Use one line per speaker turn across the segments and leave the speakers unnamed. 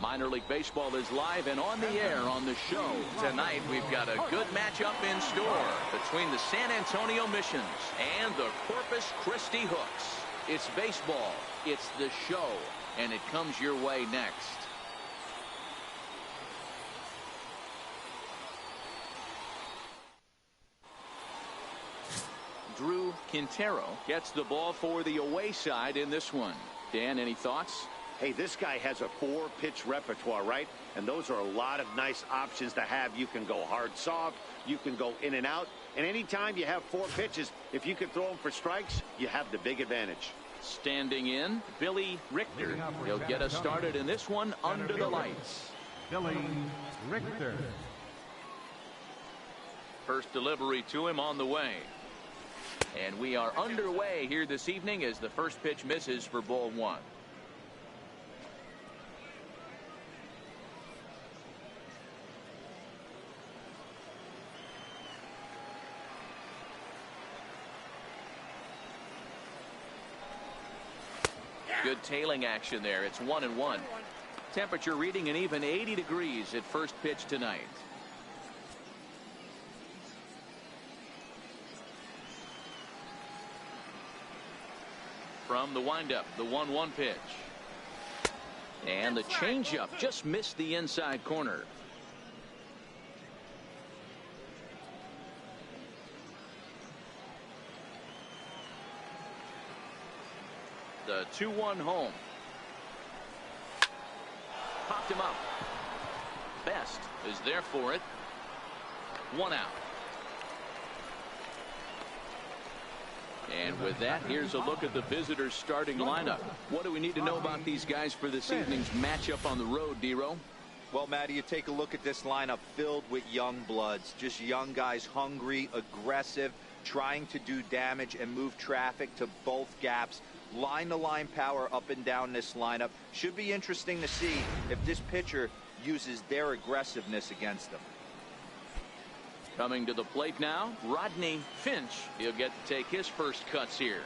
Minor League Baseball is live and on the air on the show. Tonight, we've got a good matchup in store between the San Antonio Missions and the Corpus Christi Hooks. It's baseball, it's the show, and it comes your way next. Drew Quintero gets the ball for the away side in this one. Dan, any thoughts?
Hey, this guy has a 4-pitch repertoire, right? And those are a lot of nice options to have. You can go hard, soft. You can go in and out. And anytime you have 4 pitches, if you can throw them for strikes, you have the big advantage.
Standing in, Billy Richter. He'll get us started in this one under the lights.
Billy Richter.
First delivery to him on the way. And we are underway here this evening as the first pitch misses for ball 1. Good tailing action there. It's 1-1. Temperature reading an even 80 degrees at first pitch tonight. From the windup, the 1-1 pitch. And the changeup just missed the inside corner. The 2-1 home. Popped him up. Best is there for it. 1 out. And with that, here's a look at the visitors' starting lineup. What do we need to know about these guys for this evening's matchup on the road, Dero?
Well, Matty, you take a look at this lineup filled with young bloods. Just young guys, hungry, aggressive, trying to do damage and move traffic to both gaps. Line-to-line power up and down this lineup. Should be interesting to see if this pitcher uses their aggressiveness against them.
Coming to the plate now, RODNEY Finch. He'll get to take his first cuts here.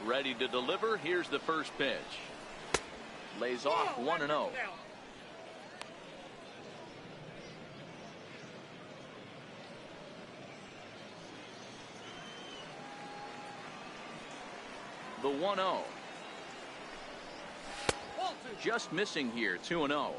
Ready to deliver. Here's the first pitch. Lays off 1-0. The 1-0. Just missing here, 2-0.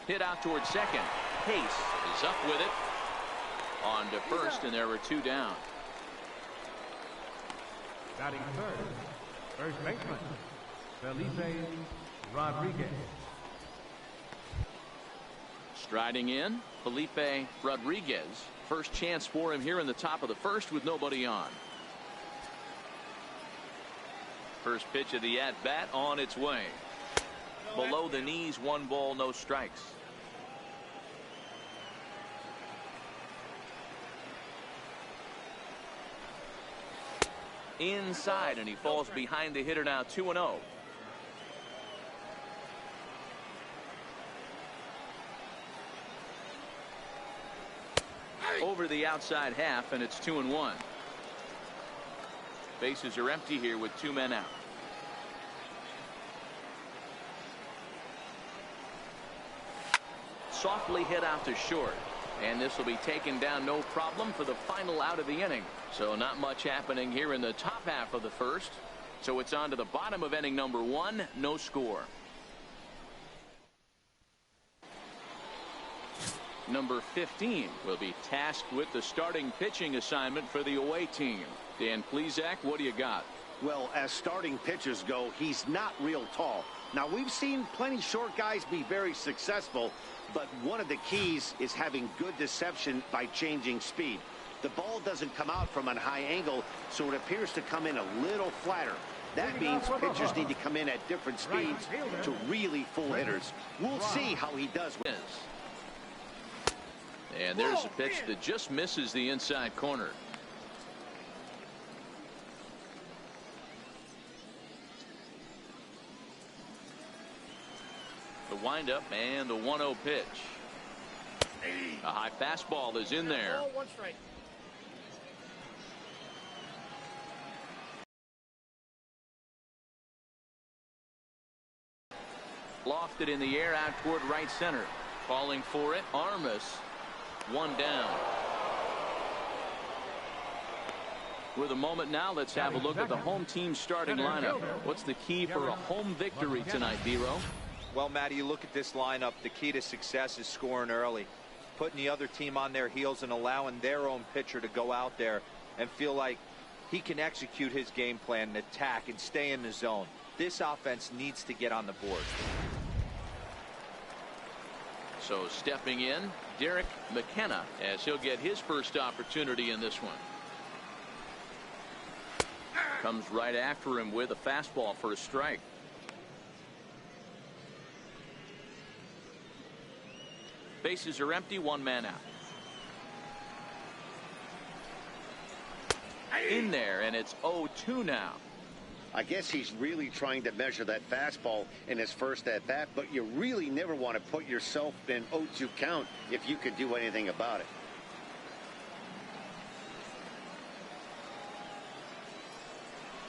Hit out towards second. Pace is up with it. On to first, and there were 2 down.
Batting third, first baseman, Felipe Rodriguez.
Striding in, Felipe Rodriguez. First chance for him here in the top of the first with nobody on. First pitch of the at-bat on its way. Below the knees, 1 ball, no strikes. Inside, and he falls behind the hitter now, 2-0. Over the outside half, and it's 2-1. Bases are empty here with 2 men out. Softly hit out to short, and this will be taken down no problem for the final out of the inning. So not much happening here in the top half of the first. So it's on to the bottom of inning number 1, no score. Number 15 will be tasked with the starting pitching assignment for the away team. Dan Plesac, what do you got?
Well, as starting pitchers go, he's not real tall. Now, we've seen plenty short guys be very successful, but one of the keys is having good deception by changing speed. The ball doesn't come out from a high angle, so it appears to come in a little flatter. That means pitchers need to come in at different speeds to really fool hitters. We'll see how he does with this.
And there's a pitch that just misses the inside corner. The windup and the 1-0 pitch. A high fastball is in there.
Oh, 1 strike.
Lofted in the air out toward right center. Calling for it, Armas. 1 down. With a moment now, let's have a look at the home team starting lineup. What's the key for a home victory tonight, Bero?
Well, Matty, you look at this lineup, the key to success is scoring early, putting the other team on their heels and allowing their own pitcher to go out there and feel like he can execute his game plan and attack and stay in the zone. This offense needs to get on the board.
So stepping in, DERRICK McKenna, as he'll get his first opportunity in this one. Comes right after him with a fastball for a strike. Bases are empty, 1 man out. In there, and it's 0-2 now.
I guess he's really trying to measure that fastball in his first at bat, but you really never want to put yourself in 0-2 count if you could do anything about it.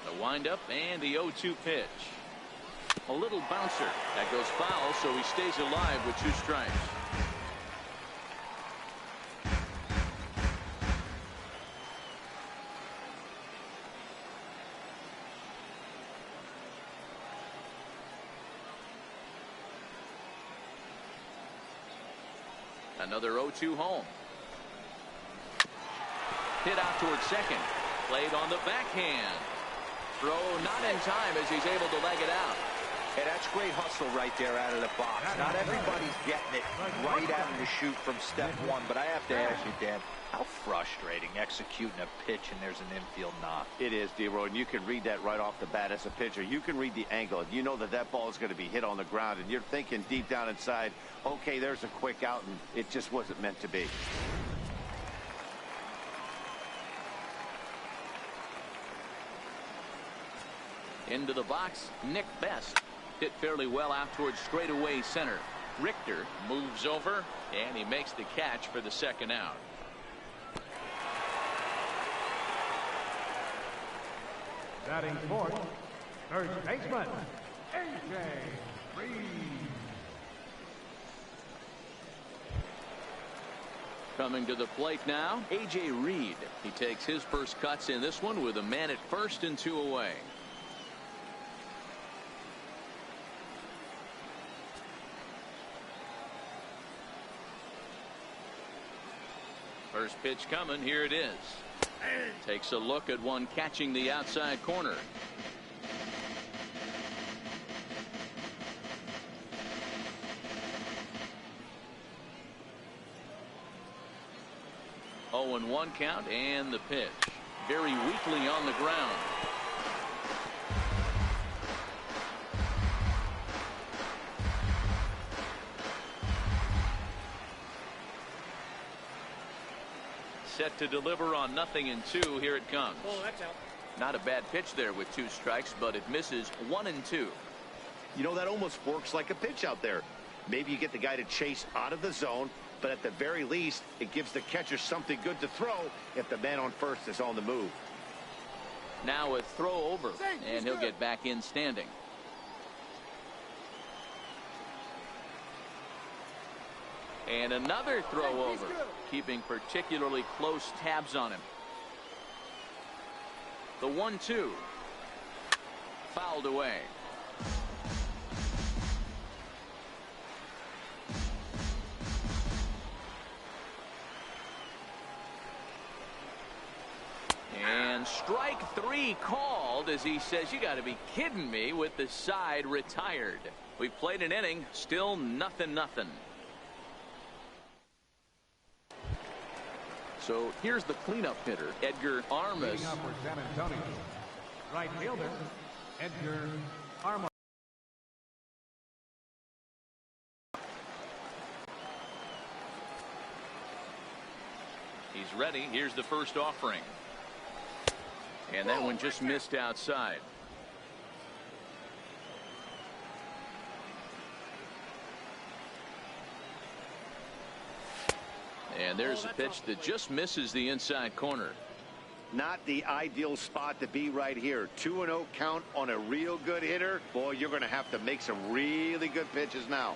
The windup and the 0-2 pitch. A little bouncer that goes foul, so he stays alive with 2 strikes. Another 0-2 home. Hit out towards second. Played on the backhand. Throw not in time as he's able to leg it out.
Hey, that's great hustle right there out of the box. Not everybody's getting it right out of the chute from step 1, but I have to ask you, Dan, how frustrating executing a pitch and there's an infield knock.
It is, D-Roy, and you can read that right off the bat as a pitcher. You can read the angle, and you know that that ball is going to be hit on the ground, and you're thinking deep down inside, okay, there's a quick out, and it just wasn't meant to be.
Into the box, Nick Best. Hit fairly well out towards straightaway center. Richter moves over, and he makes the catch for the second out.
Batting fourth, first baseman, A.J. Reed.
Coming to the plate now, A.J. Reed. He takes his first cuts in this one with a man at first and 2 away. First pitch coming. Here it is. Takes a look at one catching the outside corner. Oh, and 1 count, and the pitch. Very weakly on the ground. Set to deliver on 0-2. Here it comes.
Oh, that's out.
Not a bad pitch there with 2 strikes, but it misses 1-2.
You know, that almost works like a pitch out there. Maybe you get the guy to chase out of the zone, but at the very least, it gives the catcher something good to throw if the man on first is on the move.
Now a throw over, and he'll get back in standing. And another throw over, keeping particularly close tabs on him. The 1-2. Fouled away. And strike 3 called as he says, you got to be kidding me, with the side retired. We've played an inning, still 0-0. So here's the cleanup hitter, Edgar Armas.
Leading up for San Antonio, right fielder, Edgar Armas.
He's ready. Here's the first offering. And that one just missed outside. And there's a pitch that just misses the inside corner.
Not the ideal spot to be right here. 2-0 count on a real good hitter. Boy, you're going to have to make some really good pitches now.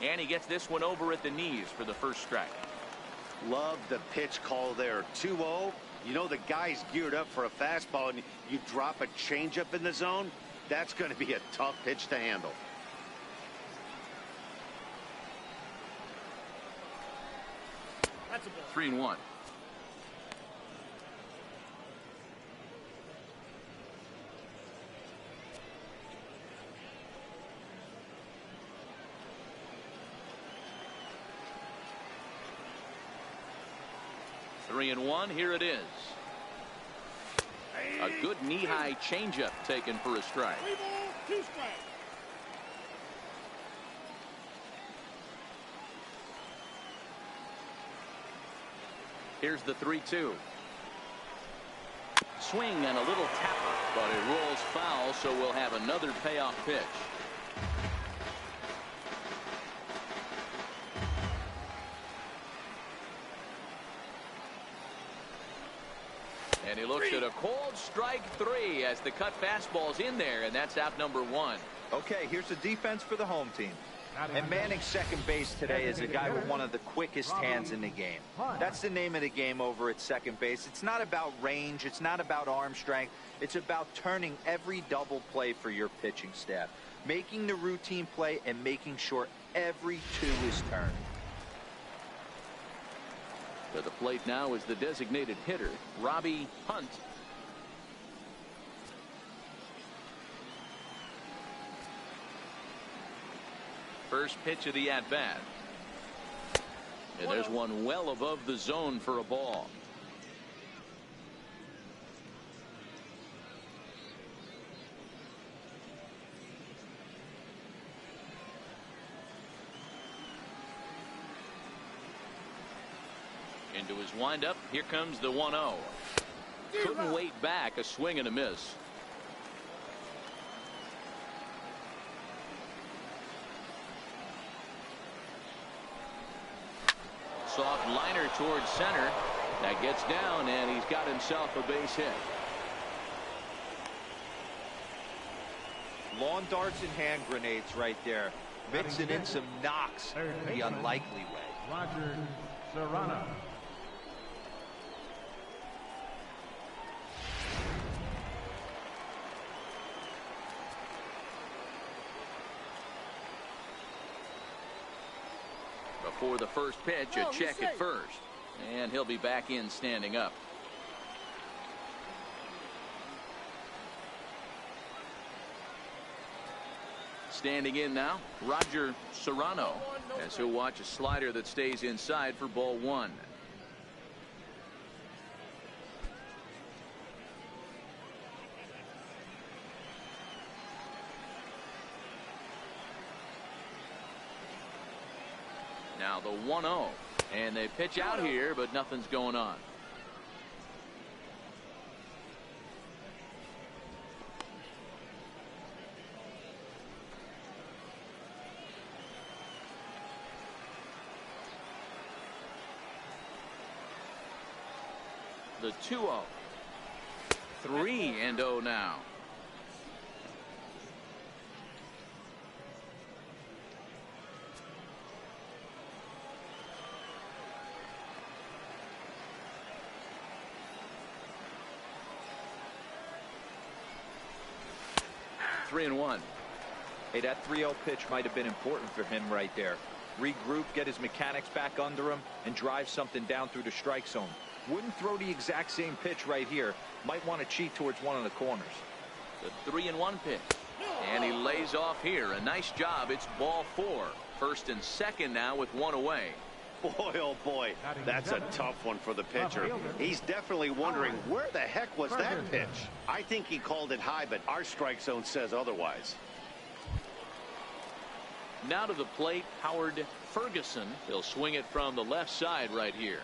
And he gets this one over at the knees for the first strike.
Love the pitch call there. 2-0. You know the guy's geared up for a fastball, and you drop a changeup in the zone. That's going to be a tough pitch to handle.
That's a ball.
3-1. Three and one. Here it is. A good knee-high changeup taken for a strike.
3 balls, 2 strikes.
Here's the 3-2. Swing and a little tapper, but it rolls foul, so we'll have another payoff pitch. And he looks at a cold strike 3 as the cut fastball's in there, and that's out number 1.
Okay, here's the defense for the home team. And manning second base today is a guy with one of the quickest hands in the game. That's the name of the game over at second base. It's not about range. It's not about arm strength. It's about turning every double play for your pitching staff, making the routine play and making sure every 2 is turned.
To the plate now is the designated hitter, Robbie Hunt. First pitch of the at-bat. And there's one well above the zone for a ball. Into his windup. Here comes the 1-0. Couldn't wait back. A swing and a miss. Soft liner towards center. That gets down, and he's got himself a base hit.
Lawn darts and hand grenades right there. Mixing in some knocks the unlikely way.
Roger Serrano.
Before the first pitch, a check at first. And he'll be back in standing up. Standing in now, Roger Serrano, as he'll watch a slider that stays inside for ball 1. Now the 1-0, and they pitch out here, but nothing's going on. The 2-0. 3-0 now. Three and one.
Hey, that 3-0 pitch might have been important for him right there. Regroup, get his mechanics back under him, and drive something down through the strike zone. Wouldn't throw the exact same pitch right here. Might want to cheat towards one of the corners.
The 3-1 pitch. And he lays off here. A nice job. It's ball 4. First and second now with 1 away.
Boy, oh boy, that's a tough one for the pitcher. He's definitely wondering, where the heck was that pitch? I think he called it high, but our strike zone says otherwise.
Now to the plate, Howard Ferguson. He'll swing it from the left side right here.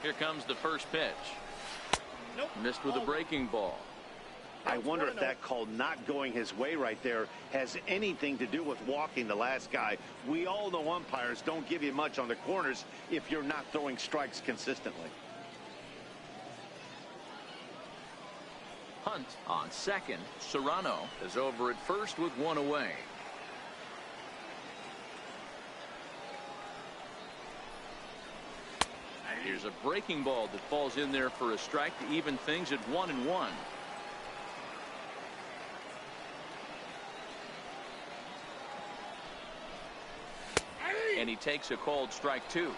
Here comes the first pitch. Missed with a breaking ball.
I wonder if that call not going his way right there has anything to do with walking the last guy. We all know umpires don't give you much on the corners if you're not throwing strikes consistently.
Hunt on second. Serrano is over at first with one away. Here's a breaking ball that falls in there for a strike to even things at 1-1. And he takes a called strike 2.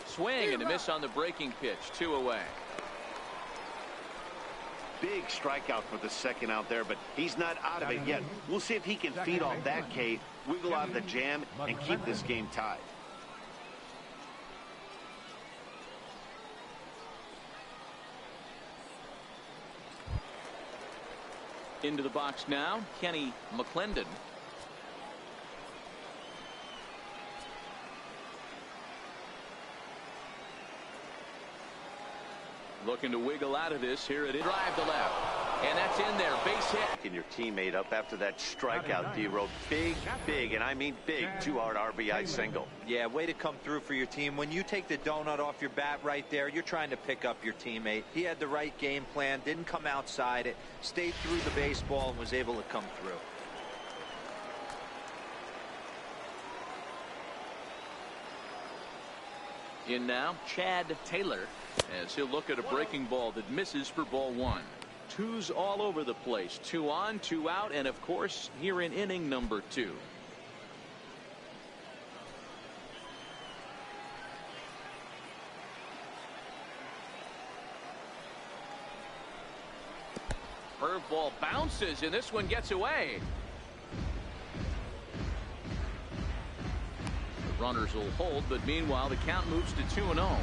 Swing and a miss on the breaking pitch. 2 away.
Big strikeout for the second out there, but he's not out of it yet. We'll see if he can feed off that K, wiggle out the jam, and keep this game tied.
Into the box now, Kenny McClendon. Looking to wiggle out of this. Here it is. Drive to left. And that's in there. Base hit.
And your teammate up after that strikeout, D-Row. Big, and I mean big, 2-out RBI single.
Yeah, way to come through for your team. When you take the donut off your bat right there, you're trying to pick up your teammate. He had the right game plan, didn't come outside it, stayed through the baseball, and was able to come through.
In now, Chad Taylor, as he'll look at a breaking ball that misses for ball 1. 2's all over the place. 2 on, 2 out, and of course, here in inning number 2. Curveball bounces, and this one gets away. The runners will hold, but meanwhile, the count moves to 2-0.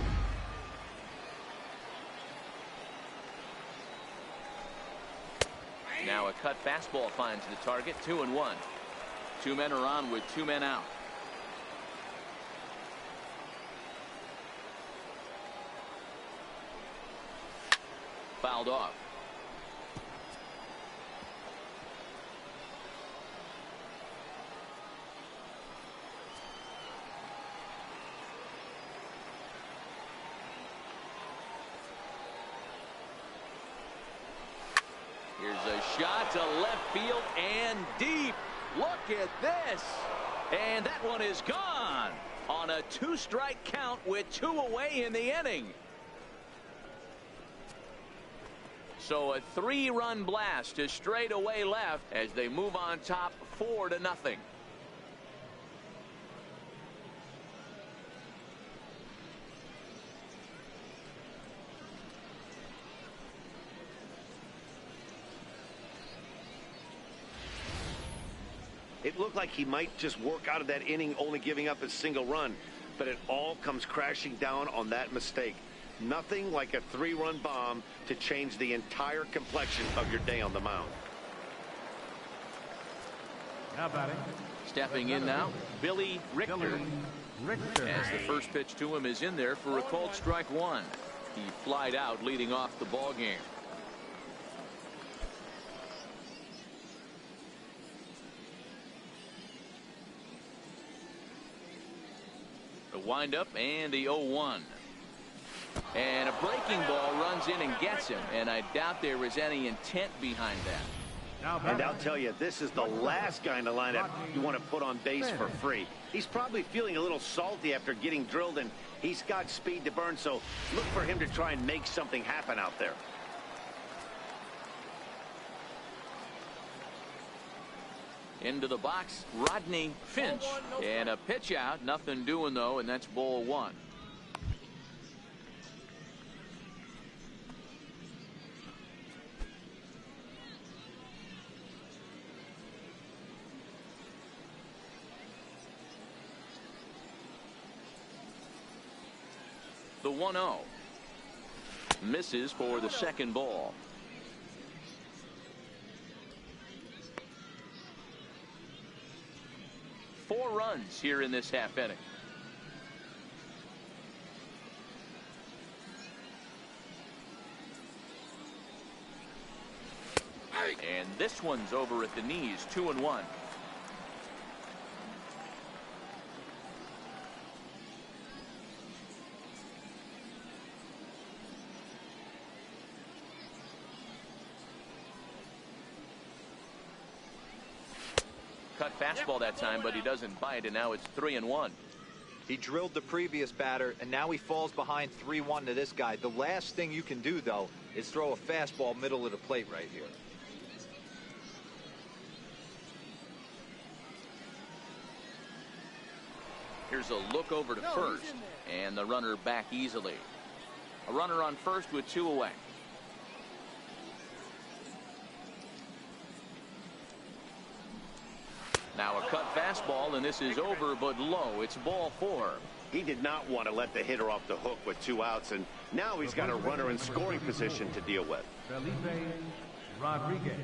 Now a cut fastball finds the target. 2-1. 2 men are on with 2 men out. Fouled off. Here's a shot to left field and deep. Look at this. And that one is gone on a 2-strike count with 2 away in the inning. So a 3-run blast to straightaway left as they move on top 4-0.
It looked like he might just work out of that inning, only giving up a single run, but it all comes crashing down on that mistake. Nothing like a 3-run bomb to change the entire complexion of your day on the mound.
Now batting.
Stepping in now, Billy Richter. As the first pitch to him is in there for a called strike 1. He flied out leading off the ball game. The windup and the 0-1. And a breaking ball runs in and gets him, and I doubt there was any intent behind that.
And I'll tell you, this is the last guy in the lineup you want to put on base for free. He's probably feeling a little salty after getting drilled, and he's got speed to burn, so look for him to try and make something happen out there.
Into the box, RODNEY FINCH, and a pitch out. Nothing doing, though, and that's ball 1. The 1-0 misses for the second ball. 4 runs here in this half inning. And this one's over at the knees, 2-1. Cut fastball that time, but he doesn't bite, and now it's 3-1.
He drilled the previous batter, and now he falls behind 3-1 to this guy. The last thing you can do, though, is throw a fastball middle of the plate right here.
Here's a look over to first, and the runner back easily. A runner on first with 2 away. Now a cut fastball, and this is over, but low. It's ball 4.
He did not want to let the hitter off the hook with 2 outs, and now he's got a runner in scoring position to deal with.
Felipe Rodriguez.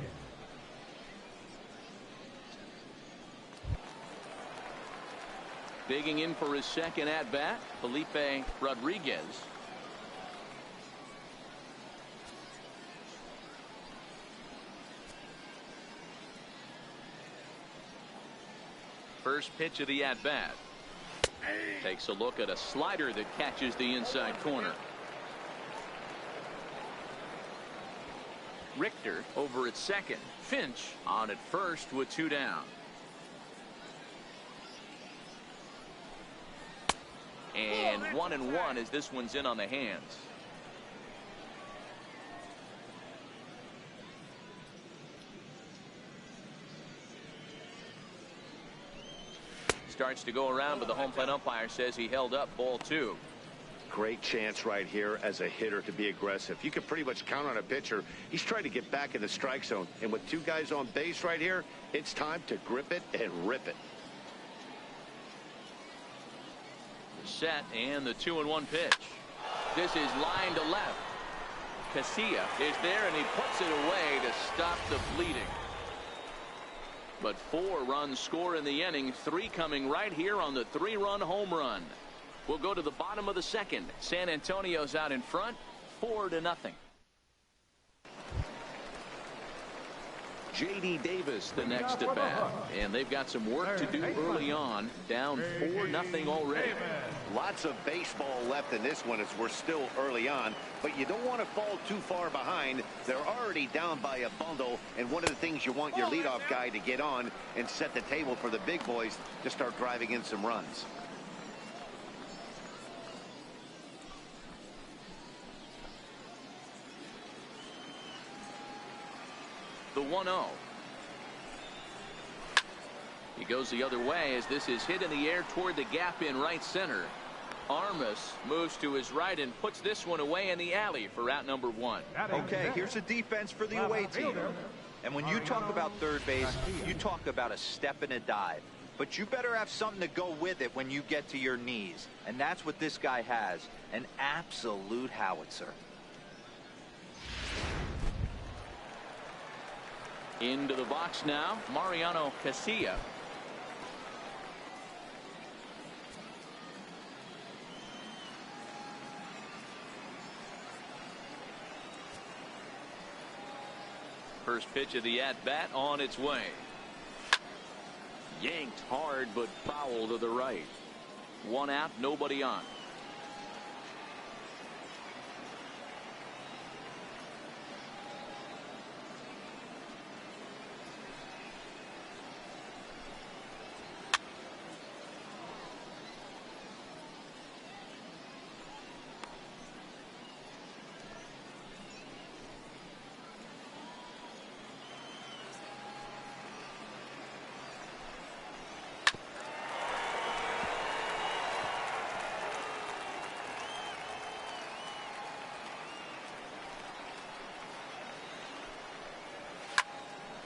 Digging in for his second at-bat, Felipe Rodriguez. First pitch of the at-bat. Takes a look at a slider that catches the inside corner. Richter over at second. Finch on at first with 2 down. And 1-1 as this one's in on the hands. Starts to go around, but the home plate umpire says he held up, ball 2.
Great chance right here as a hitter to be aggressive. You can pretty much count on a pitcher. He's trying to get back in the strike zone. And with 2 guys on base right here, it's time to grip it and rip it.
Set, and the 2-1 pitch. This is line to left. Casilla is there, and he puts it away to stop the bleeding. But 4 runs score in the inning, 3 coming right here on the 3-run home run. We'll go to the bottom of the second. San Antonio's out in front, 4-0. J.D. Davis the next at bat, and they've got some work to do early on, down 4-0 already.
Lots of baseball left in this one as we're still early on, but you don't want to fall too far behind. They're already down by a bundle, and one of the things you want your leadoff guy to get on and set the table for the big boys to start driving in some runs.
The 1-0. He goes the other way as this is hit in the air toward the gap in right center. Armas moves to his right and puts this one away in the alley for out number 1.
Okay, here's a defense for the away team. And when you talk about third base, you talk about a step and a dive. But you better have something to go with it when you get to your knees. And that's what this guy has, an absolute howitzer.
Into the box now, Mariano Casilla. First pitch of the at-bat on its way. Yanked hard, but foul to the right. 1 out, nobody on.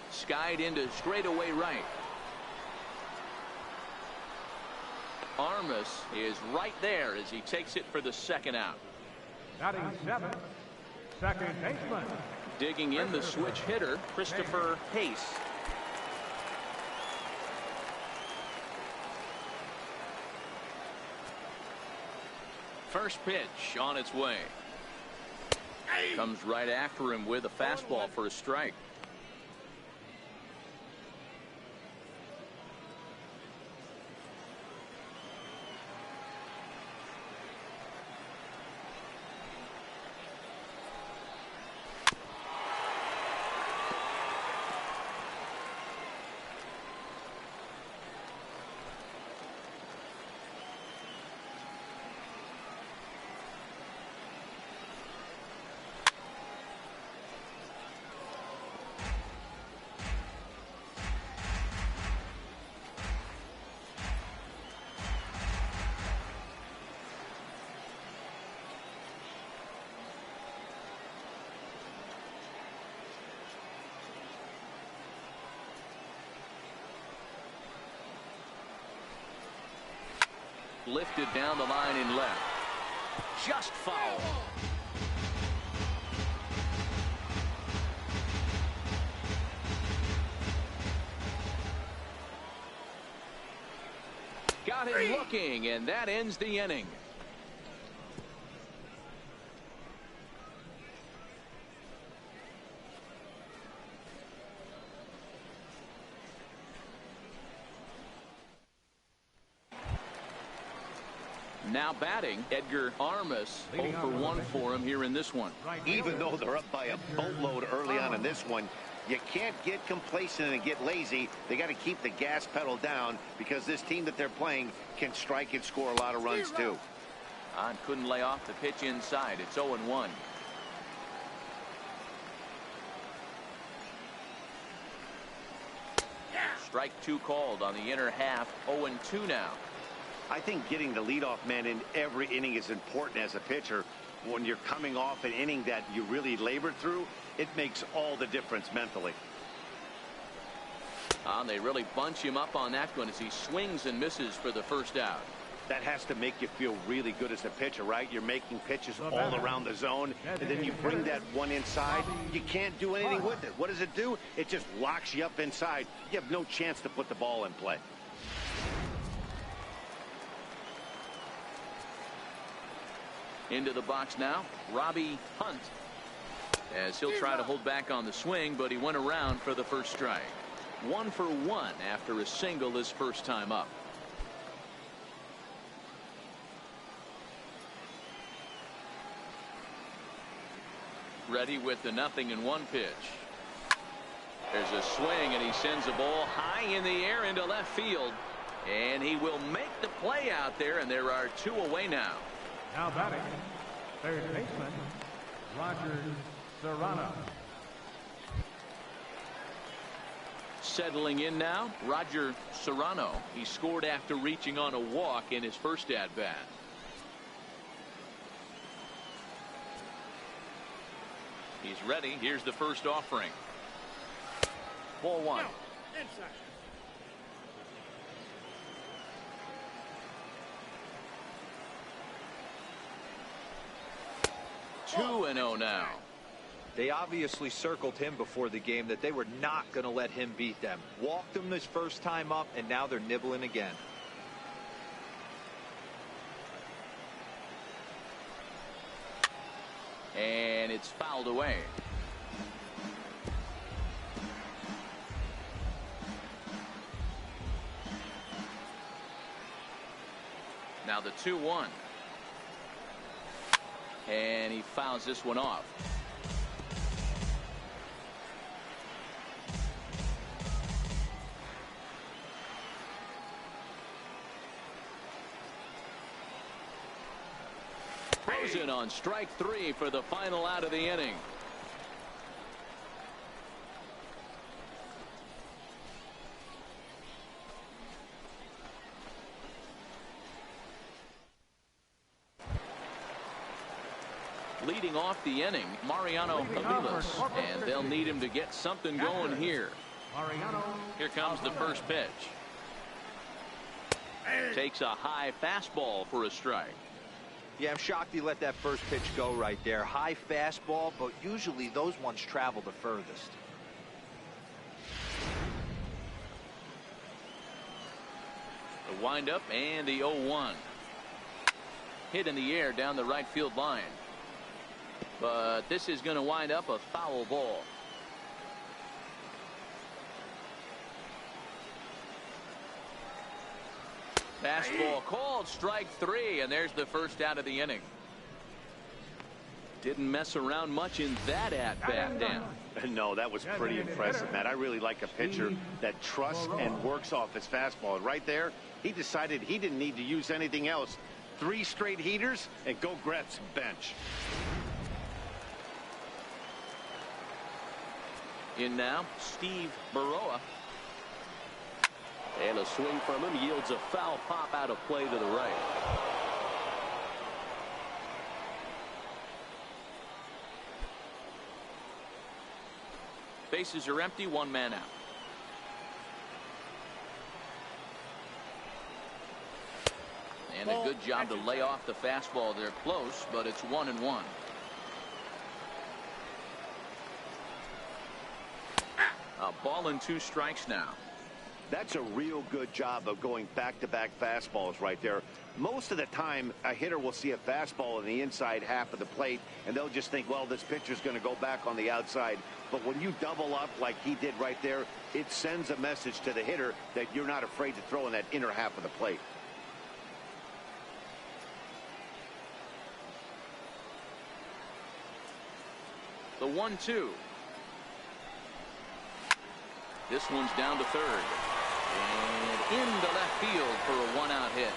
Skied into straightaway right. Armas is right there as he takes it for the 2nd out.
Batting 7, second baseman.
Digging in the switch hitter, Christopher Hayes. First pitch on its way. Comes right after him with a fastball for a strike. Lifted down the line in left. Just foul. Got him looking, and that ends the inning. Now batting, Edgar Armas. 0 for 1 for him here in this one.
Even though they're up by a boatload early on in this one, you can't get complacent and get lazy. They got to keep the gas pedal down because this team that they're playing can strike and score a lot of runs too.
Couldn't lay off the pitch inside. It's 0-1. Strike 2 called on the inner half. 0-2 now.
I think getting the leadoff man in every inning is important as a pitcher. When you're coming off an inning that you really labored through, it makes all the difference mentally.
They really bunch him up on that one as he swings and misses for the first out.
That has to make you feel really good as a pitcher, right? You're making pitches all around the zone, and then you bring that one inside. You can't do anything with it. What does it do? It just locks you up inside. You have no chance to put the ball in play.
Into the box now, Robbie Hunt, as he'll try to hold back on the swing, but he went around for the first strike. 1 for 1 after a single his first time up. Ready with the 0-1 pitch. There's a swing, and he sends a ball high in the air into left field, and he will make the play out there, and there are 2 away now.
Now batting, third baseman, Roger Serrano.
Settling in now, Roger Serrano. He scored after reaching on a walk in his first at-bat. He's ready. Here's the first offering. Ball 1.
Inside.
2-0 now.
They obviously circled him before the game that they were not going to let him beat them. Walked him his first time up, and now they're nibbling again.
And it's fouled away. Now the 2-1. And he fouls this one off. Frozen on strike 3 for the final out of the inning. Leading off the inning, Mariano Aviles, and they'll need him to get something going here. Here comes the first pitch. Takes a high fastball for a strike.
Yeah, I'm shocked he let that first pitch go right there. High fastball, but usually those ones travel the furthest.
The windup and the 0-1. hit in the air down the right field line. But this is going to wind up a foul ball. Fastball called, strike 3, and there's the first out of the inning. Didn't mess around much in that at-bat, Dan.
No, that was pretty impressive, Matt. I really like a pitcher that trusts and works off his fastball. And right there, he decided he didn't need to use anything else. 3 straight heaters and go grab some bench.
In now, Steve BERROA.
And a swing from him yields a foul pop out of play to the right.
Bases are empty, 1 man out. And a good job to lay off the fastball. They're close, but it's 1-1. A ball and 2 strikes now.
That's a real good job of going back-to-back fastballs right there. Most of the time, a hitter will see a fastball in the inside half of the plate, and they'll just think, well, this pitcher's going to go back on the outside. But when you double up like he did right there, it sends a message to the hitter that you're not afraid to throw in that inner half of the plate.
The 1-2. This one's down to third. And into left field for a 1-out hit.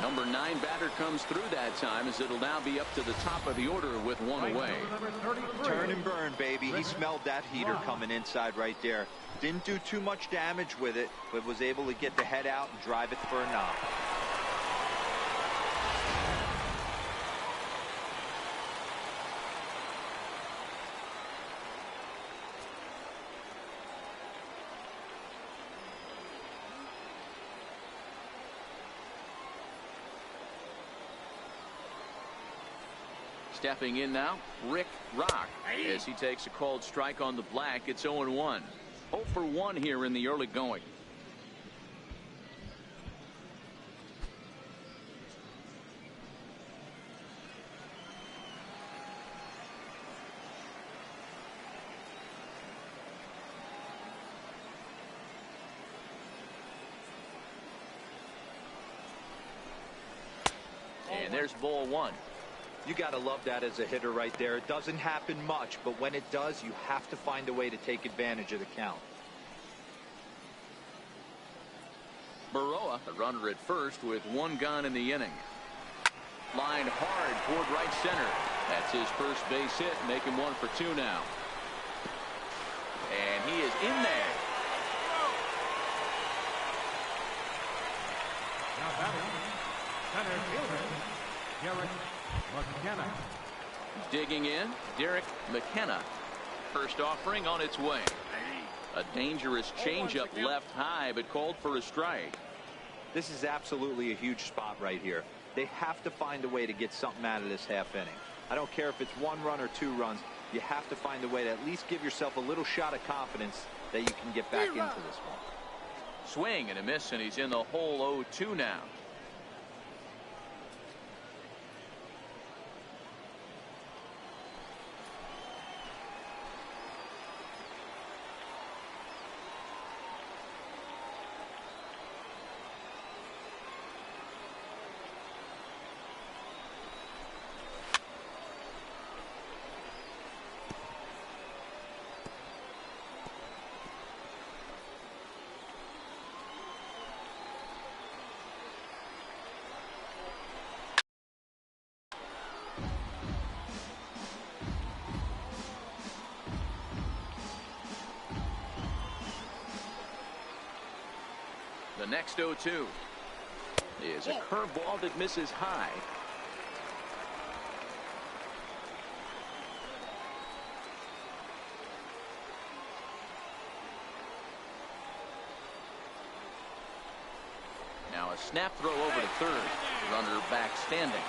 Number 9 batter comes through that time, as it'll now be up to the top of the order with 1 away.
Turn and burn, baby. He smelled that heater coming inside right there. Didn't do too much damage with it, but was able to get the head out and drive it for a knock.
Stepping in now, Rick Rock, as he takes a called strike on the black. It's 0-1. 0 for 1 here in the early going. And there's ball 1.
You got to love that as a hitter right there. It doesn't happen much, but when it does, you have to find a way to take advantage of the count.
BERROA, a runner at first with 1 gone in the inning. Line hard toward right center. That's his first base hit, making 1 for 2 now. And he is in there.
Now batting, center fielder, DERRICK McKenna.
Digging in, DERRICK McKenna. First offering on its way. A dangerous changeup left high, but called for a strike.
This is absolutely a huge spot right here. They have to find a way to get something out of this half inning. I don't care if it's 1 run or 2 runs. You have to find a way to at least give yourself a little shot of confidence that you can get back into this one.
Swing and a miss, and he's in the hole 0-2 now. The next 0-2 is a curveball that misses high. Now a snap throw over to third. Runner back standing.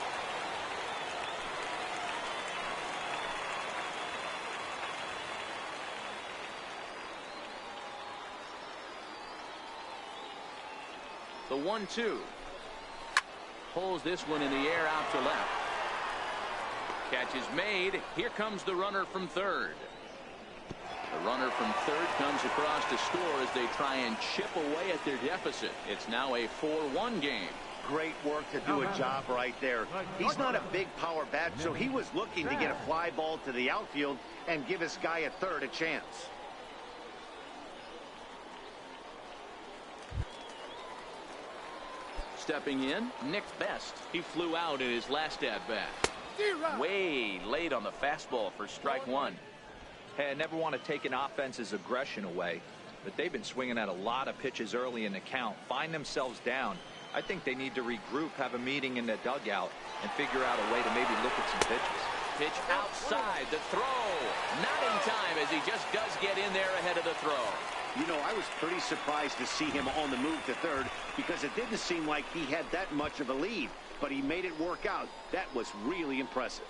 The 1-2. Pulls this one in the air out to left. Catch is made. Here comes the runner from third. The runner from third comes across to score as they try and chip away at their deficit. It's now a 4-1 game.
Great work to do a job right there. He's not a big power bat, so he was looking to get a fly ball to the outfield and give his guy at third a chance.
Stepping in, Nick Best. He flew out in his last at-bat. Way late on the fastball for strike one.
Hey, I never want to take an offense's aggression away, but they've been swinging at a lot of pitches early in the count, find themselves down. I think they need to regroup, have a meeting in the dugout, and figure out a way to maybe look at some pitches.
Pitch outside, the throw. Not in time as he just does get in there ahead of the throw.
You know, I was pretty surprised to see him on the move to third because it didn't seem like he had that much of a lead, but he made it work out. That was really impressive.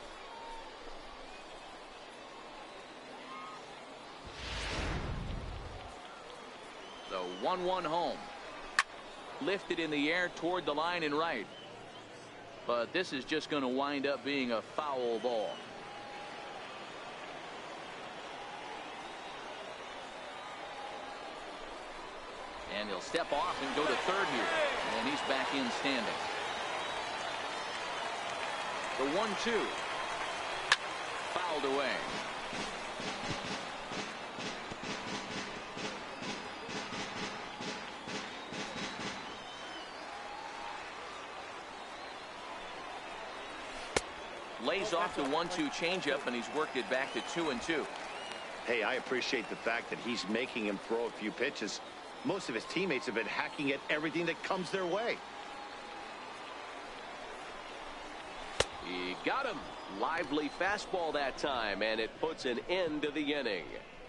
The 1-1 home. Lifted in the air toward the line and right. But this is just going to wind up being a foul ball. And he'll step off and go to third here. And he's back in standing. The 1-2. Fouled away. Lays off the 1-2 changeup, and he's worked it back to 2-2.
Hey, I appreciate the fact that he's making him throw a few pitches. Most of his teammates have been hacking at everything that comes their way.
He got him. Lively fastball that time, and it puts an end to the inning.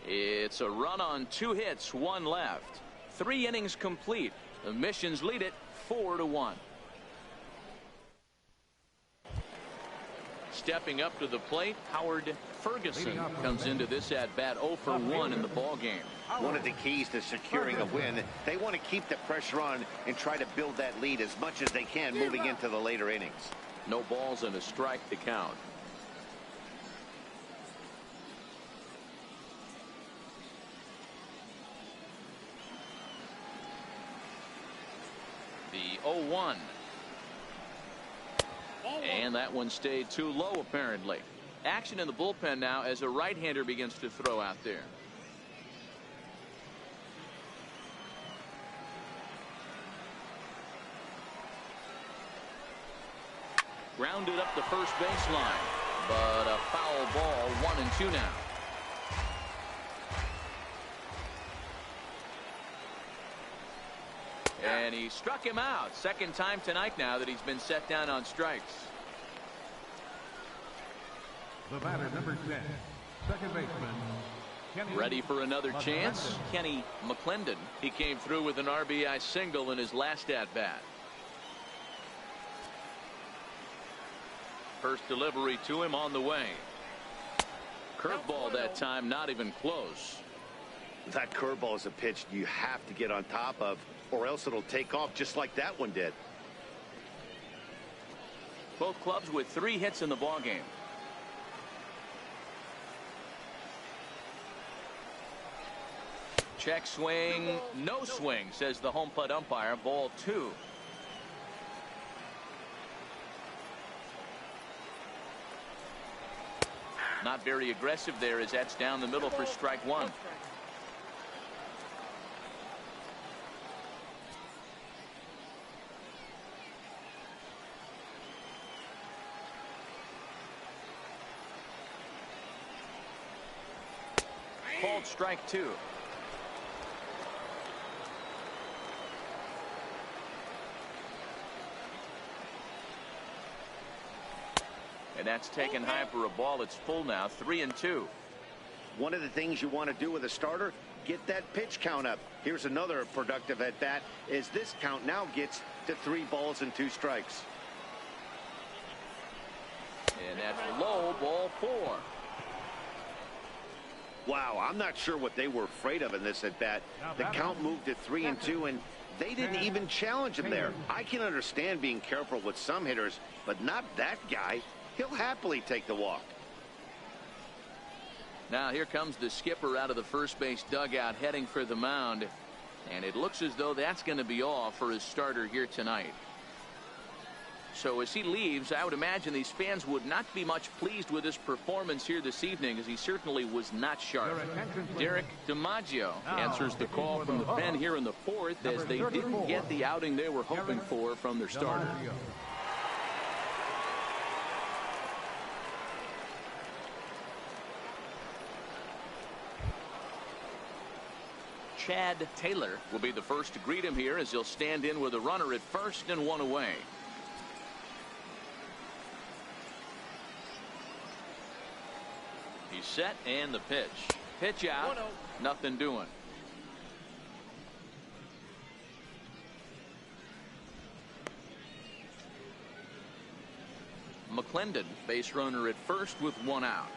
It's a run on 2 hits, 1 left. 3 innings complete. The Missions lead it 4-1. Stepping up to the plate, Howard Ferguson comes into this at-bat 0 for 1 in the ball game.
One of the keys to securing a win, they want to keep the pressure on and try to build that lead as much as they can moving into the later innings.
No balls and a strike to count.
The 0-1. And that one stayed too low, apparently. Action in the bullpen now as a right-hander begins to throw out there. Grounded up the first baseline, but a foul ball, 1-2 now. And he struck him out. Second time tonight now that he's been set down on strikes.
The batter, number 10, second baseman. Kenny
Ready for another chance? Kenny McClendon. He came through with an RBI single in his last at-bat. First delivery to him on the way. Curveball that time, not even close.
That curveball is a pitch you have to get on top of, or else it'll take off just like that one did.
Both clubs with 3 hits in the ballgame. Check swing, no swing, says the home plate umpire. Ball 2. Not very aggressive there as that's down the middle for strike 1. Called strike 2. And that's taken high for a ball. It's full now, 3-2.
One of the things you want to do with a starter, get that pitch count up. Here's another productive at bat as this count now gets to 3 balls and 2 strikes.
And that's low, ball 4.
Wow, I'm not sure what they were afraid of in this at bat. The count moved to 3-2, and They didn't even challenge him there. I can understand being careful with some hitters, but not that guy. He'll happily take the walk.
Now here comes the skipper out of the first base dugout heading for the mound. And it looks as though that's going to be all for his starter here tonight. So as he leaves, I would imagine these fans would not be much pleased with his performance here this evening, as he certainly was not sharp. Derek DiMaggio answers the call from the pen here in the fourth, as they didn't get the outing they were hoping for from their starter. Chad Taylor will be the first to greet him here, as he'll stand in with a runner at first and one away. He's set, and the pitch. Pitch out. Nothing doing. McClendon, base runner at first with one out.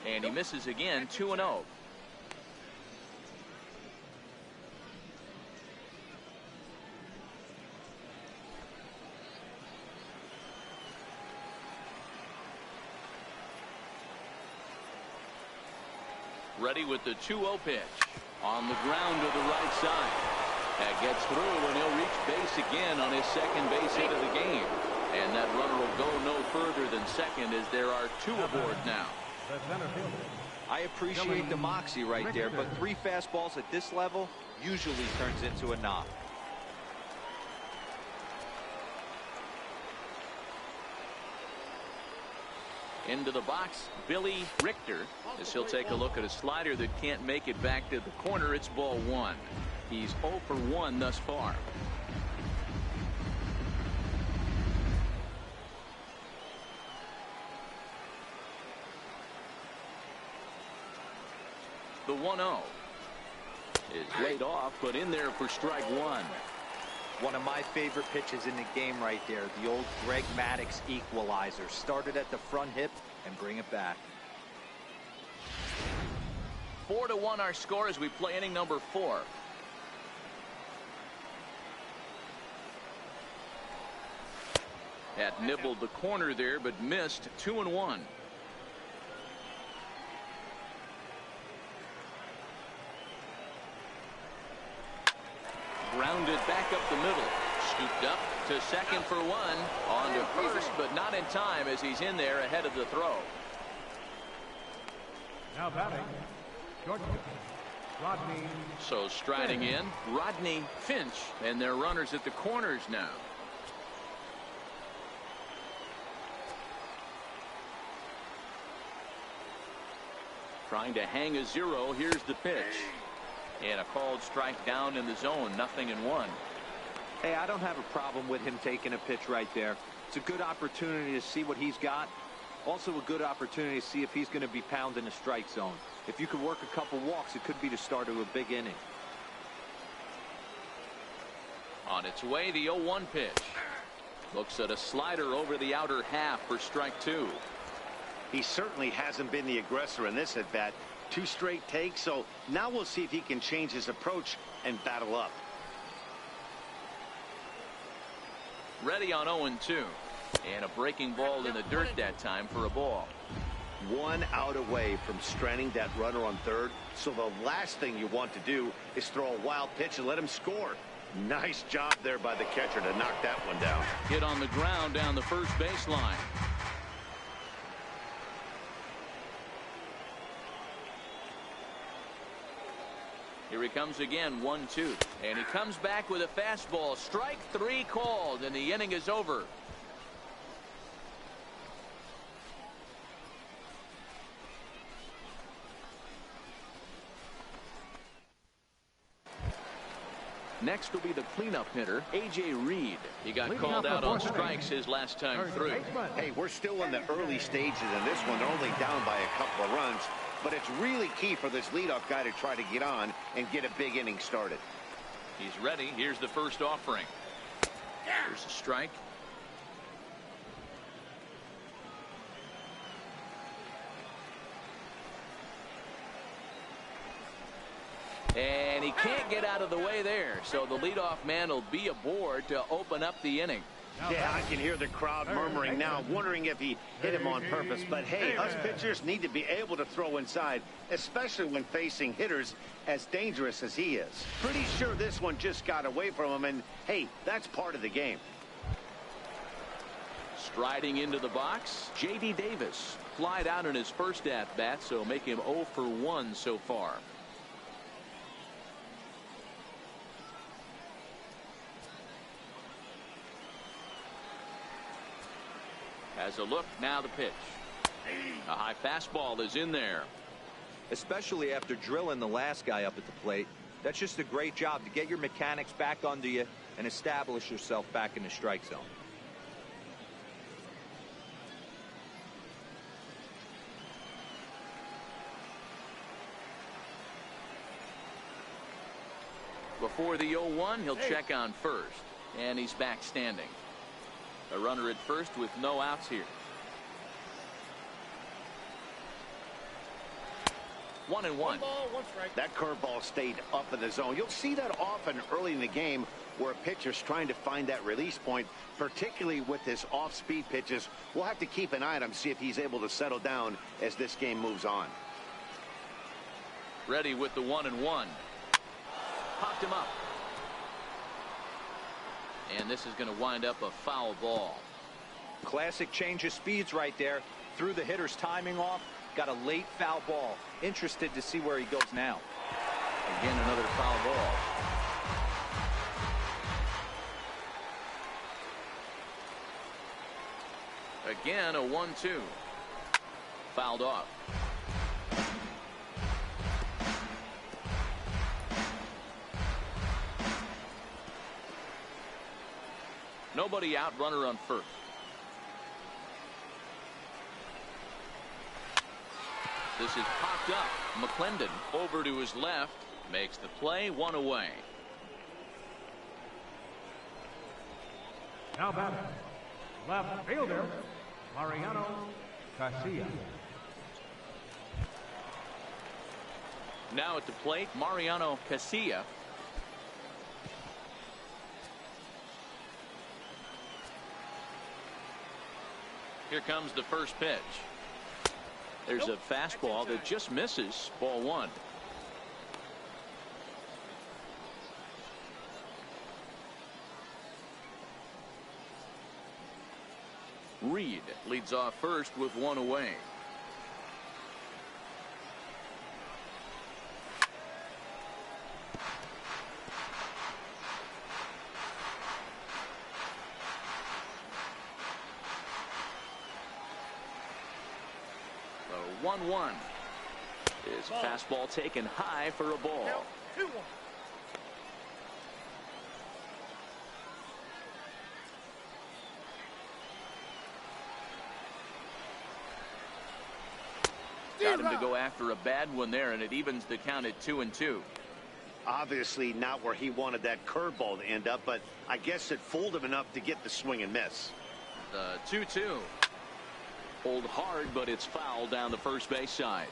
And he misses again, 2-0. Ready with the 2-0 pitch. On the ground to the right side. That gets through, and he'll reach base again on his second base hit of the game. And that runner will go no further than second, as there are two aboard now.
I appreciate the moxie right there, but 3 fastballs at this level usually turns into a knock.
Into the box, Billy Richter, as he'll take a look at a slider that can't make it back to the corner. It's ball 1. He's 0 for 1 thus far. The 1-0 is laid off, but in there for strike 1.
One of my favorite pitches in the game right there, the old Greg Maddux equalizer. Started at the front hip and bring it back.
4-1 our score as we play inning number 4. Had nibbled the corner there, but missed. 2-1. Grounded back up the middle. Scooped up to second for 1. On to first, but not in time, as he's in there ahead of the throw.
Now batting, shortstop, Rodney.
So striding in, Rodney, Finch, and their runners at the corners now. Trying to hang a 0. Here's the pitch. And a called strike down in the zone. 0-1.
Hey, I don't have a problem with him taking a pitch right there. It's a good opportunity to see what he's got. Also a good opportunity to see if he's going to be pounding the strike zone. If you could work a couple walks, it could be the start of a big inning.
On its way, the 0-1 pitch. Looks at a slider over the outer half for strike 2.
He certainly hasn't been the aggressor in this at bat. 2 straight takes, so now we'll see if he can change his approach and battle up.
Ready on 0-2. And a breaking ball in the dirt that time for a ball.
1 out away from stranding that runner on third, so the last thing you want to do is throw a wild pitch and let him score. Nice job there by the catcher to knock that one down.
Hit on the ground down the first baseline. Here he comes again, 1-2. And he comes back with a fastball. Strike 3 called, and the inning is over. Next will be the cleanup hitter, A.J. Reed. He got called out on strikes his last time through.
Hey, we're still in the early stages in this one, only down by a couple of runs. But it's really key for this leadoff guy to try to get on and get a big inning started.
He's ready. Here's the first offering. Here's a strike. And he can't get out of the way there, so the leadoff man will be aboard to open up the inning.
Yeah, I can hear the crowd murmuring now, wondering if he hit him on purpose. But, hey, us pitchers need to be able to throw inside, especially when facing hitters as dangerous as he is. Pretty sure this one just got away from him, and, hey, that's part of the game.
Striding into the box, J.D. Davis. Flied out in his first at-bat, so make him 0 for 1 so far. Has a look, now the pitch. A high fastball is in there.
Especially after drilling the last guy up at the plate. That's just a great job to get your mechanics back under you and establish yourself back in the strike zone.
Before the 0-1, he'll check on first, and he's back standing. A runner at first with no outs here. 1-1.
That curveball stayed up in the zone. You'll see that often early in the game where a pitcher's trying to find that release point, particularly with his off-speed pitches. We'll have to keep an eye on him, see if he's able to settle down as this game moves on.
Ready with the 1-1. Popped him up. And this is going to wind up a foul ball.
Classic change of speeds right there. Threw the hitter's timing off. Got a late foul ball. Interested to see where he goes now.
Again, another foul ball. Again, a 1-2. Fouled off. Nobody out, runner on first. This is popped up. McClendon over to his left. Makes the play, 1 away.
Now batting, left fielder, Mariano Casilla.
Now at the plate, Mariano Casilla. Here comes the first pitch. There's a fastball that just misses. Ball 1. Reed leads off first with 1 away. The 1-1. His fastball taken high for a ball.
2-1.
Got him to go after a bad one there, and it evens the count at 2-2.
Obviously not where he wanted that curveball to end up, but I guess it fooled him enough to get the swing and miss.
The 2-2. Pulled hard, but it's foul down the first base side.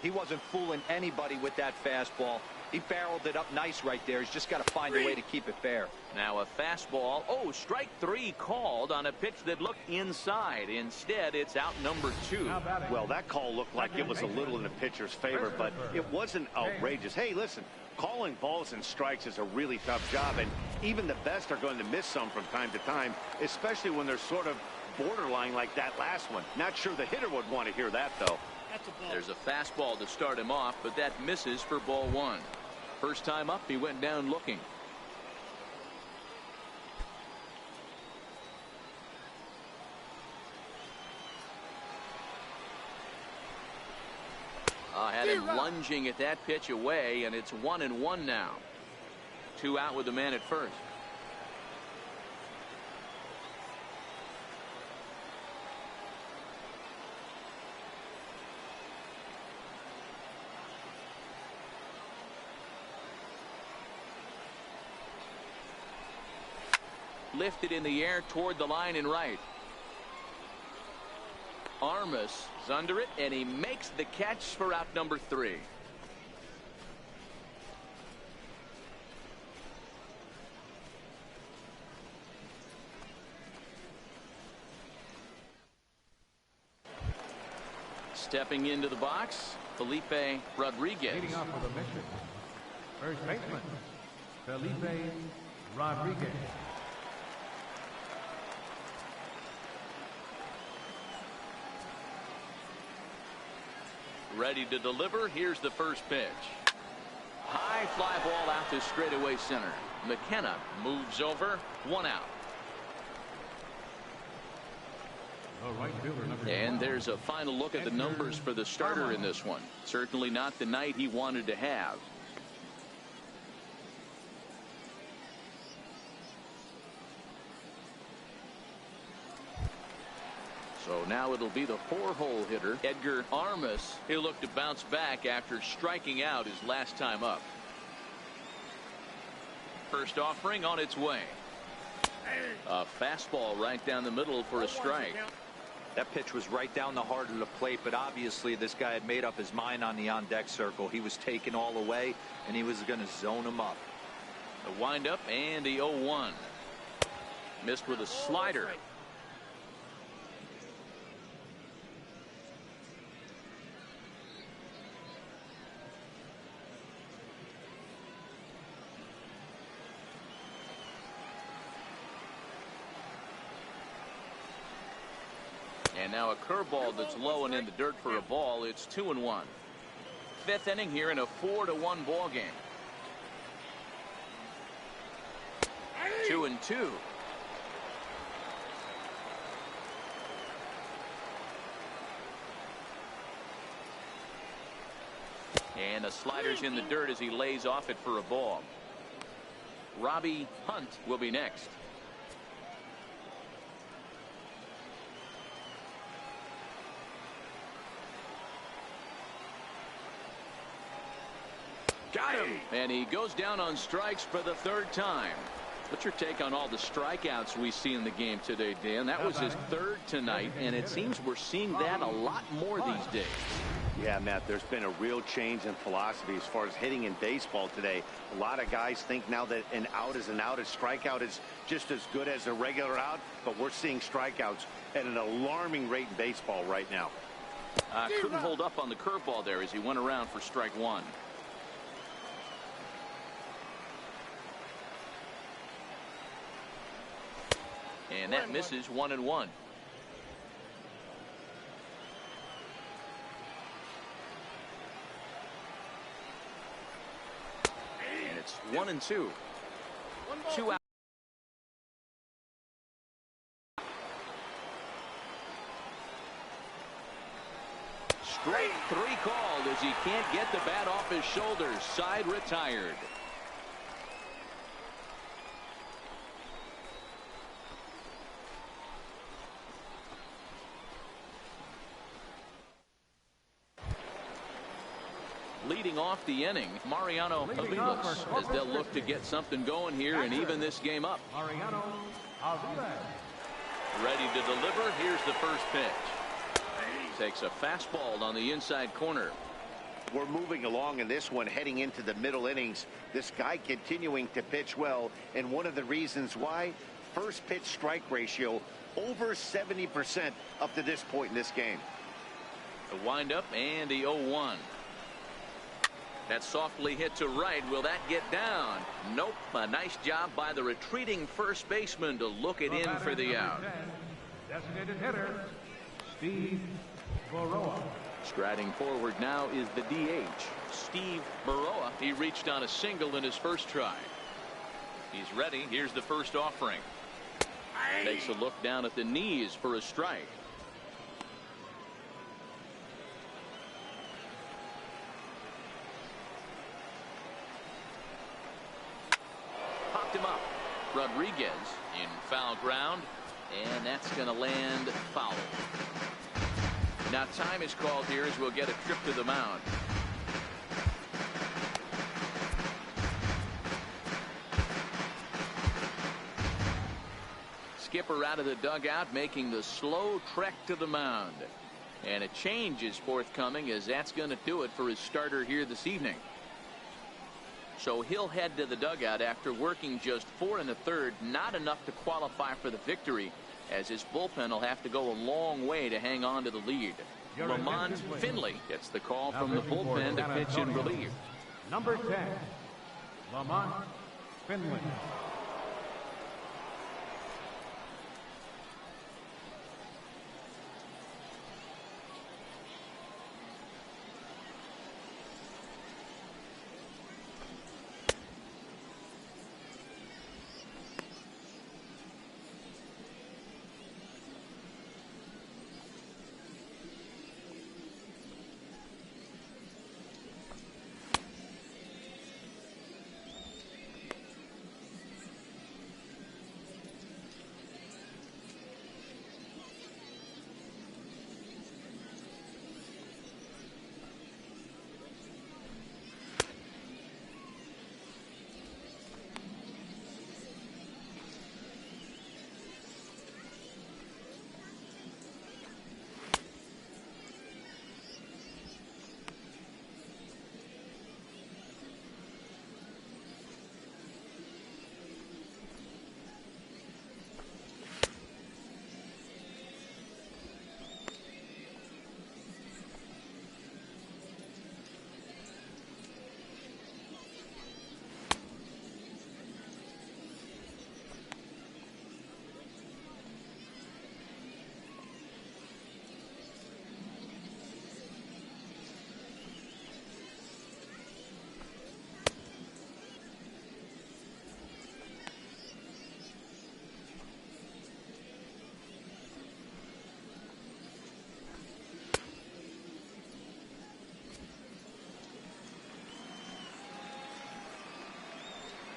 He wasn't fooling anybody with that fastball. He barreled it up nice right there. He's just got to find a way to keep it fair.
Now a fastball. Oh, strike 3 called on a pitch that looked inside. Instead, it's out number 2.
Well, that call looked like it was a little in the pitcher's favor, but it wasn't outrageous. Hey, listen, calling balls and strikes is a really tough job, and even the best are going to miss some from time to time, especially when they're sort of borderline like that last one. Not sure the hitter would want to hear that, though.
There's a fastball to start him off, but that misses for ball 1. First time up, he went down looking. Had him lunging at that pitch away, and it's 1-1 now. 2 out with the man at first. Lifted in the air toward the line and right. Armas is under it, and he makes the catch for out number 3. Stepping into the box, Felipe Rodriguez.
Leading off for the mission, first baseman, Felipe Rodriguez.
Ready to deliver. Here's the first pitch. High fly ball out to straightaway center. McKenna moves over. 1 out. And there's a final look at the numbers for the starter in this one. Certainly not the night he wanted to have. So now it'll be the 4-hole hitter, Edgar Armas. He'll look to bounce back after striking out his last time up. First offering on its way. A fastball right down the middle for a strike.
That pitch was right down the heart of the plate, but obviously this guy had made up his mind on the on-deck circle. He was taken all the way, and he was going to zone him up.
The windup and the 0-1. Missed with a slider. And now a curveball that's low and in the dirt for a ball. It's 2-1. Fifth inning here in a 4-1 ball game. 2-2. And the slider's in the dirt as he lays off it for a ball. Robbie Hunt will be next. Got him. And he goes down on strikes for the 3rd time. What's your take on all the strikeouts we see in the game today, Dan? That was his 3rd tonight, and it seems we're seeing that a lot more these days.
Yeah, Matt, there's been a real change in philosophy as far as hitting in baseball today. A lot of guys think now that an out is an out. A strikeout is just as good as a regular out, but we're seeing strikeouts at an alarming rate in baseball right now.
Couldn't hold up on the curveball there as he went around for strike 1. And that misses 1-1. And it's 1-2. 2 out. Straight 3 called as he can't get the bat off his shoulders. Side retired. Leading off the inning, Mariano Aviles, as they'll look to get something going here and even this game up.
Mariano Aviles.
Ready to deliver. Here's the first pitch. Takes a fastball on the inside corner.
We're moving along in this one, heading into the middle innings. This guy continuing to pitch well, and one of the reasons why, first pitch strike ratio over 70% up to this point in this game.
The windup and the 0-1. That's softly hit to right. Will that get down? Nope. A nice job by the retreating first baseman to look it in for the out.
Designated hitter, Steve BERROA.
Striding forward now is the DH, Steve BERROA. He reached on a single in his first try. He's ready. Here's the first offering. Takes a look down at the knees for a strike. Popped him up. Rodriguez in foul ground, and that's going to land foul. Now time is called here as we'll get a trip to the mound. Skipper out of the dugout making the slow trek to the mound. And a change is forthcoming as that's going to do it for his starter here this evening. So he'll head to the dugout after working just 4 1/3, not enough to qualify for the victory, as his bullpen will have to go a long way to hang on to the lead. Lamont Finley gets the call from the bullpen to pitch in relief.
Number 10, Lamont Finley.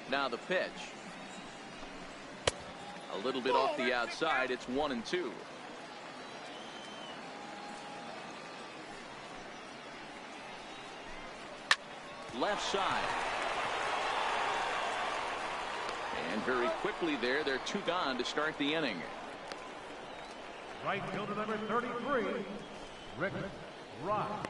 Now the pitch. A little bit off the outside. It's 1-2. Left side. And very quickly there, they're 2 gone to start the inning.
Right fielder number 33, Rick Rock.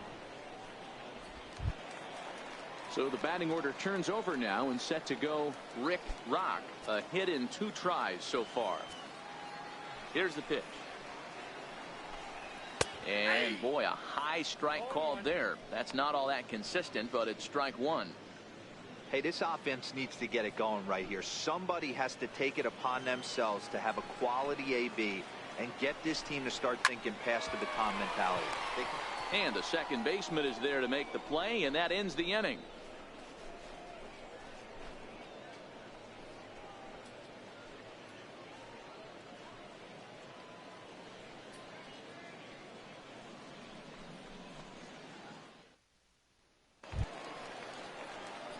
So the batting order turns over now and set to go Rick Rock. A hit in 2 tries so far. Here's the pitch. And boy, a high strike called there. That's not all that consistent, but it's strike 1.
Hey, this offense needs to get it going right here. Somebody has to take it upon themselves to have a quality AB and get this team to start thinking past the baton mentality.
And the second baseman is there to make the play, and that ends the inning.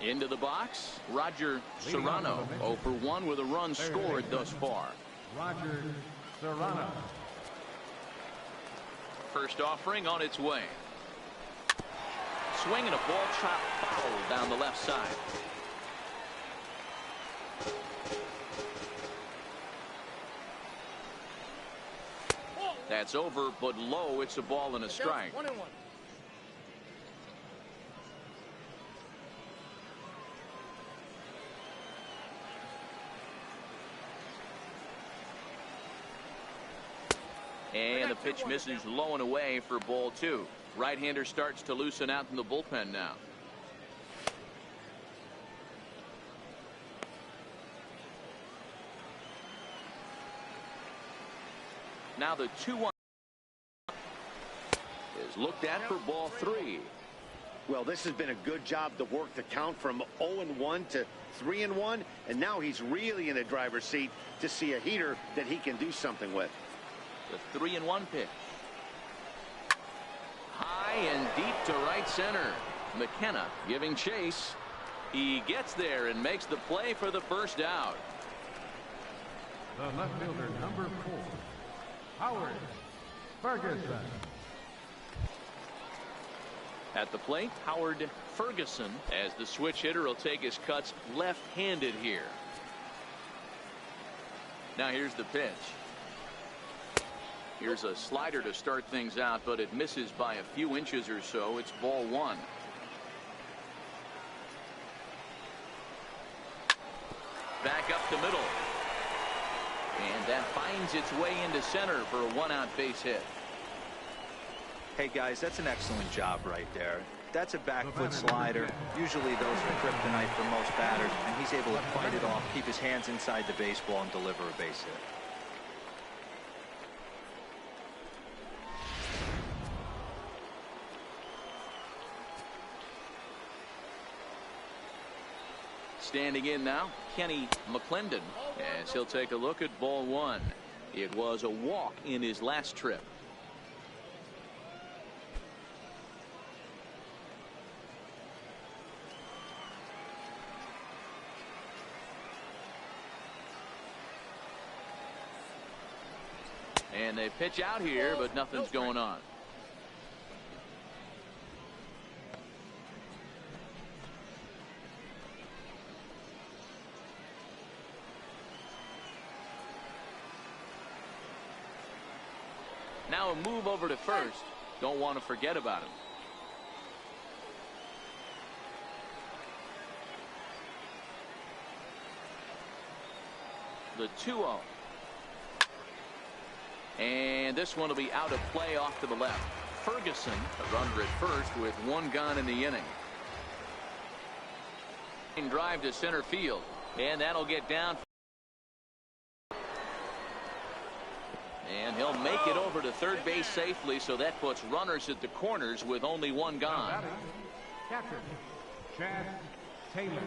Into the box, Roger Serrano, 0 for 1 with a run scored thus far.
Roger Serrano.
First offering on its way. Swing and a ball chopped foul down the left side. That's over, but low. It's a ball and a strike.
1-1.
And the pitch misses low and away for ball 2. Right-hander starts to loosen out in the bullpen now. Now the 2-1 is looked at for ball 3.
Well, this has been a good job to work the count from 0-1 to 3-1, and now he's really in the driver's seat to see a heater that he can do something with.
The 3-1 pitch. High and deep to right center. McKenna giving chase. He gets there and makes the play for the first out.
The left fielder, number 4, Howard Ferguson.
At the plate, Howard Ferguson, as the switch hitter, will take his cuts left-handed here. Now here's the pitch. Here's a slider to start things out, but it misses by a few inches or so. It's ball 1. Back up the middle. And that finds its way into center for a 1-out base hit.
Hey guys, that's an excellent job right there. That's a back foot slider. Usually those are kryptonite for most batters, and he's able to fight it off, keep his hands inside the baseball, and deliver a base hit.
Standing in now, MCKENNA, as he'll take a look at ball one. It was a walk in his last trip. And they pitch out here, but nothing's going on. Now a move over to first. Don't want to forget about him. The 2-0. And this one will be out of play off to the left. Ferguson, a runner at first with one gone in the inning. Drive to center field. And that'll get down. And he'll make it over to third base safely, so that puts runners at the corners with only one gone.
Catcher, Chad Taylor.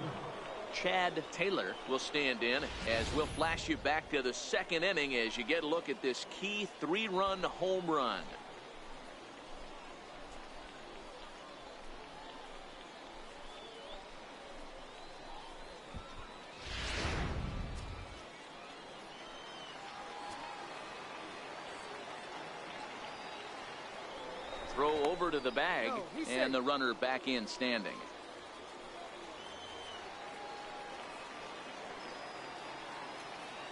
Chad Taylor will stand in, as we'll flash you back to the second inning as you get a look at this key 3-run home run. Throw over to the bag, and the runner back in standing.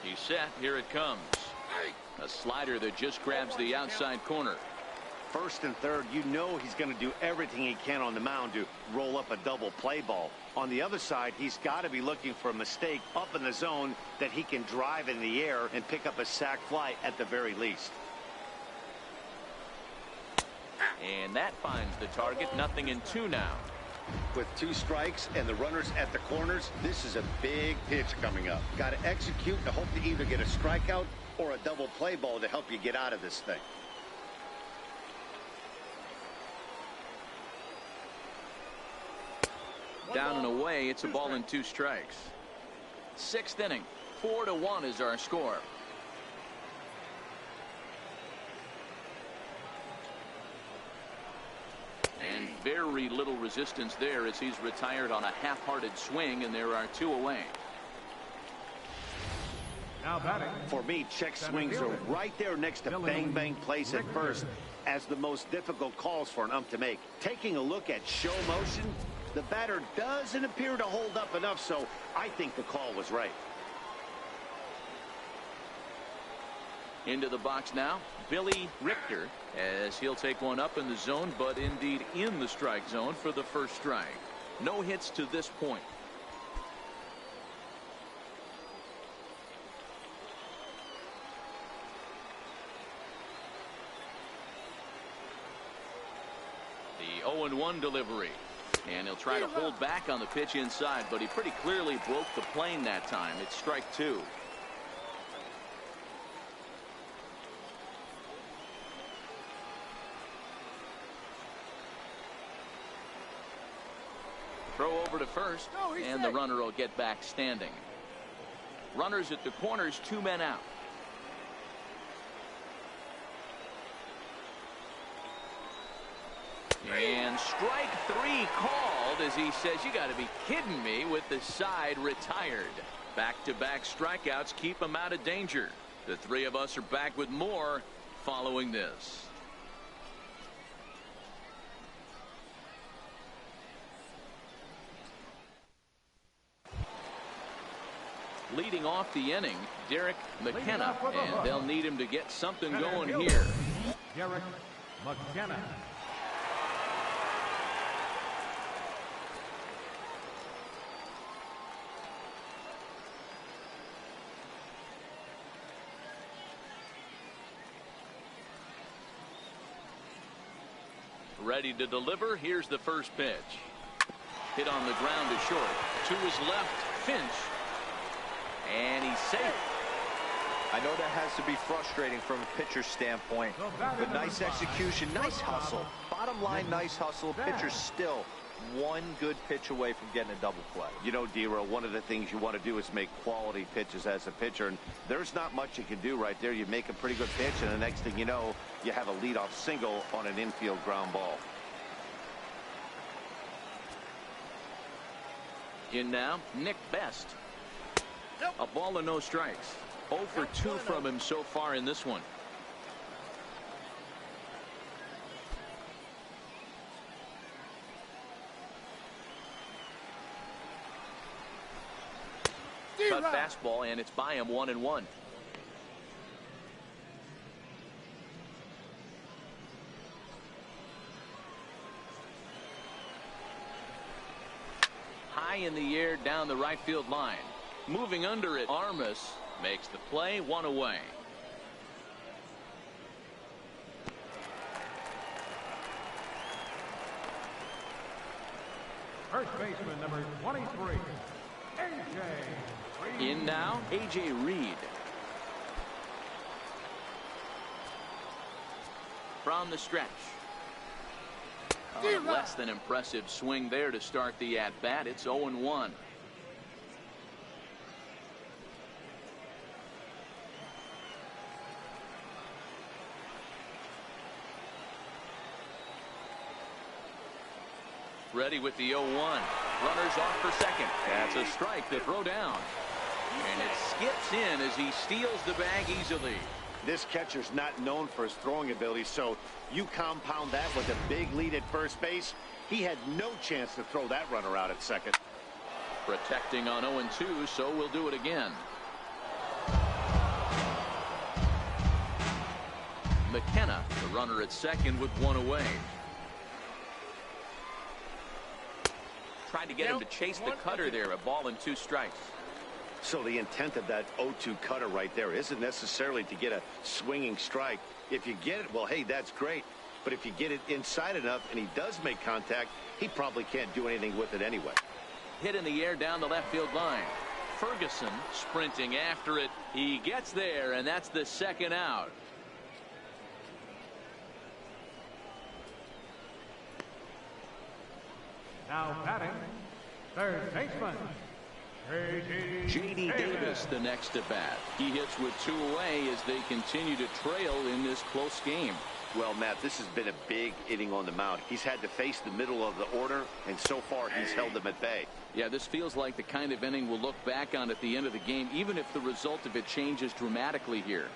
He's set. Here it comes. A slider that just grabs the outside corner.
First and third, you know he's going to do everything he can on the mound to roll up a double play ball. On the other side, he's got to be looking for a mistake up in the zone that he can drive in the air and pick up a sac fly at the very least.
And that finds the target. 0-2 now.
With 2 strikes and the runners at the corners, this is a big pitch coming up. Got to execute to hope to either get a strikeout or a double play ball to help you get out of this thing.
Down and away. It's a ball and 2 strikes. 6th inning. 4-1 is our score. And very little resistance there as he's retired on a half-hearted swing, and there are 2 away.
Now batting.
For me, check swings are right there next to bang plays at first as the most difficult calls for an ump to make. Taking a look at show motion, the batter doesn't appear to hold up enough, so I think the call was right.
Into the box now, Billy Richter, as he'll take one up in the zone, but indeed in the strike zone for the first strike. No hits to this point. The 0-1 delivery. And he'll try to hold back on the pitch inside, but he pretty clearly broke the plane that time. It's strike 2. Throw over to first, and the runner will get back standing. Runners at the corners, 2 men out. And strike 3 called as he says, you got to be kidding me, with the side retired. Back-to-back strikeouts keep him out of danger. The 3 of us are back with more following this. Leading off the inning, DERRICK McKenna, and they'll need him to get something going here.
DERRICK McKenna.
Ready to deliver. Here's the first pitch. Hit on the ground to short. To his left, Finch. And he's safe.
I know that has to be frustrating from a pitcher's standpoint, but nice execution, nice hustle. Bottom line, nice hustle. Pitcher's still one good pitch away from getting a double play.
You know, Dero, one of the things you want to do is make quality pitches as a pitcher, and there's not much you can do right there. You make a pretty good pitch, and the next thing you know, you have a leadoff single on an infield ground ball.
In now, Nick Best. A ball and no strikes. 0 for 2 from him so far in this one. Cut fastball, and it's by him 1-1. High in the air down the right field line. Moving under it, Armas makes the play, 1 away.
First baseman number 23, A.J. Reed.
In now, A.J. Reed. From the stretch. Less than impressive swing there to start the at-bat. It's 0-1. Ready with the 0-1. Runners off for second. That's a strike to throw down. And it skips in as he steals the bag easily.
This catcher's not known for his throwing ability, so you compound that with a big lead at first base. He had no chance to throw that runner out at second.
Protecting on 0-2, so we'll do it again. McKenna, the runner at second with 1 away. Tried to get him to chase the cutter there. A ball and 2 strikes.
So the intent of that 0-2 cutter right there isn't necessarily to get a swinging strike. If you get it, well, hey, that's great. But if you get it inside enough and he does make contact, he probably can't do anything with it anyway.
Hit in the air down the left field line. Ferguson sprinting after it. He gets there, and that's the second out.
Now batting, third baseman,
J.D. Davis the next at bat. He hits with 2 away as they continue to trail in this close game.
Well, Matt, this has been a big inning on the mound. He's had to face the middle of the order, and so far he's held them at bay.
Yeah, this feels like the kind of inning we'll look back on at the end of the game, even if the result of it changes dramatically here.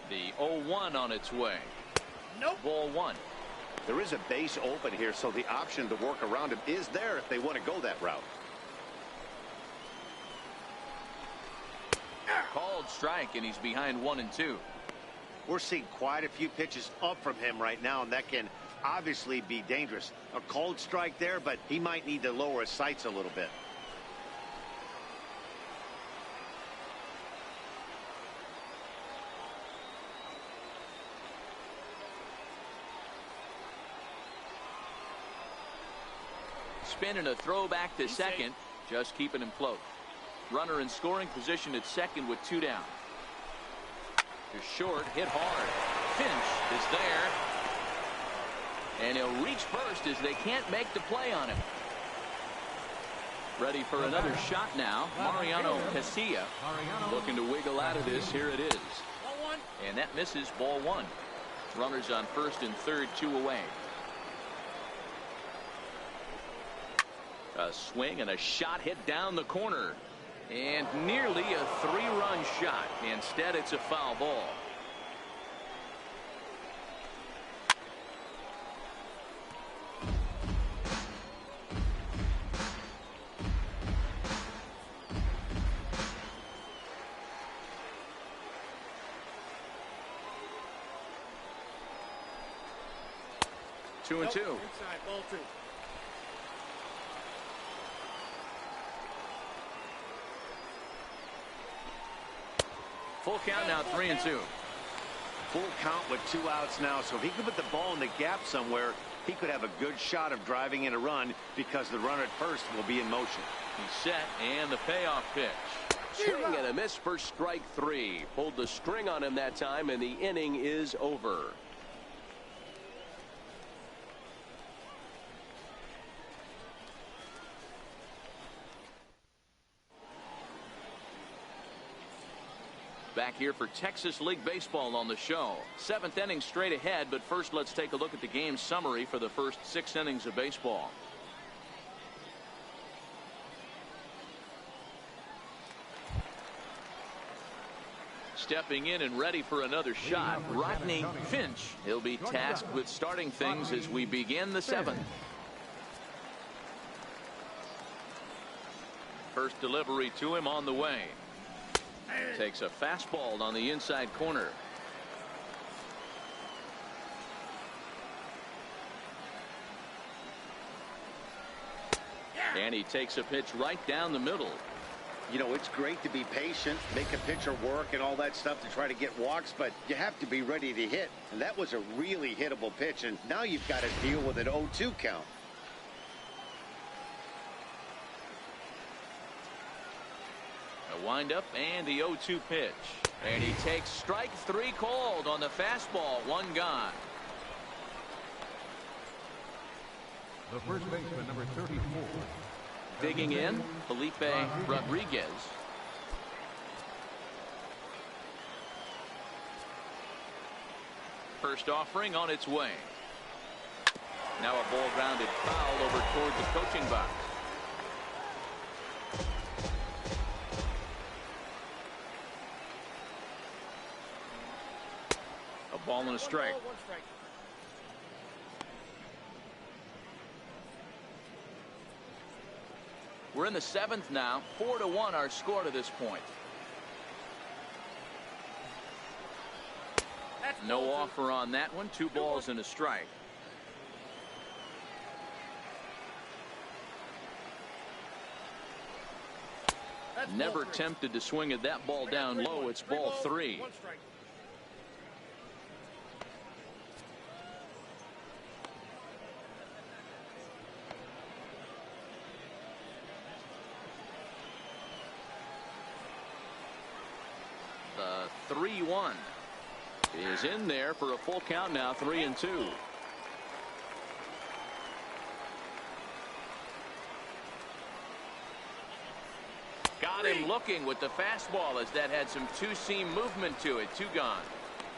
The 0-1 on its way.
Nope.
Ball 1.
There is a base open here, so the option to work around him is there if they want to go that route.
Called strike, and he's behind 1-2.
We're seeing quite a few pitches up from him right now, and that can obviously be dangerous. A called strike there, but he might need to lower his sights a little bit.
Spin and a throw back to second, just keeping him float. Runner in scoring position at second with 2 down. To short, hit hard. Finch is there. And he'll reach first as they can't make the play on him. Ready for another shot now. Mariano Casilla looking to wiggle out of this. Here it is. And that misses. Ball 1. Runners on first and third, 2 away. A swing and a shot hit down the corner. And nearly a 3-run shot. Instead, it's a foul ball. Two and two.
Inside, ball 2.
Full count now, 3-2.
Full count with 2 outs now, so if he could put the ball in the gap somewhere, he could have a good shot of driving in a run because the runner at first will be in motion.
He's set, and the payoff pitch.
Swing and a miss for strike 3. Pulled the string on him that time, and the inning is over.
Back here for Texas League Baseball on the show. 7th inning straight ahead, but first let's take a look at the game summary for the first 6 innings of baseball. Stepping in and ready for another shot, RODNEY FINCH. He'll be tasked with starting things as we begin the 7th. First delivery to him on the way. Takes a fastball on the inside corner. And he takes a pitch right down the middle.
You know, it's great to be patient, make a pitcher work and all that stuff to try to get walks, but you have to be ready to hit. And that was a really hittable pitch, and now you've got to deal with an 0-2 count.
A windup and the 0-2 pitch. And he takes strike 3 called on the fastball. 1 gone.
The first baseman, number 34.
Digging in, Felipe Rodriguez. First offering on its way. Now a ball grounded foul over toward the coaching box. A ball and a strike. We're in the 7th now. 4-1 our score to this point. No offer on that one. 2 balls and a strike. Never tempted to swing at that ball down low. It's ball 3. The 3-1 is in there for a full count now. 3-2. Got him looking with the fastball as that had some 2-seam movement to it. 2 gone.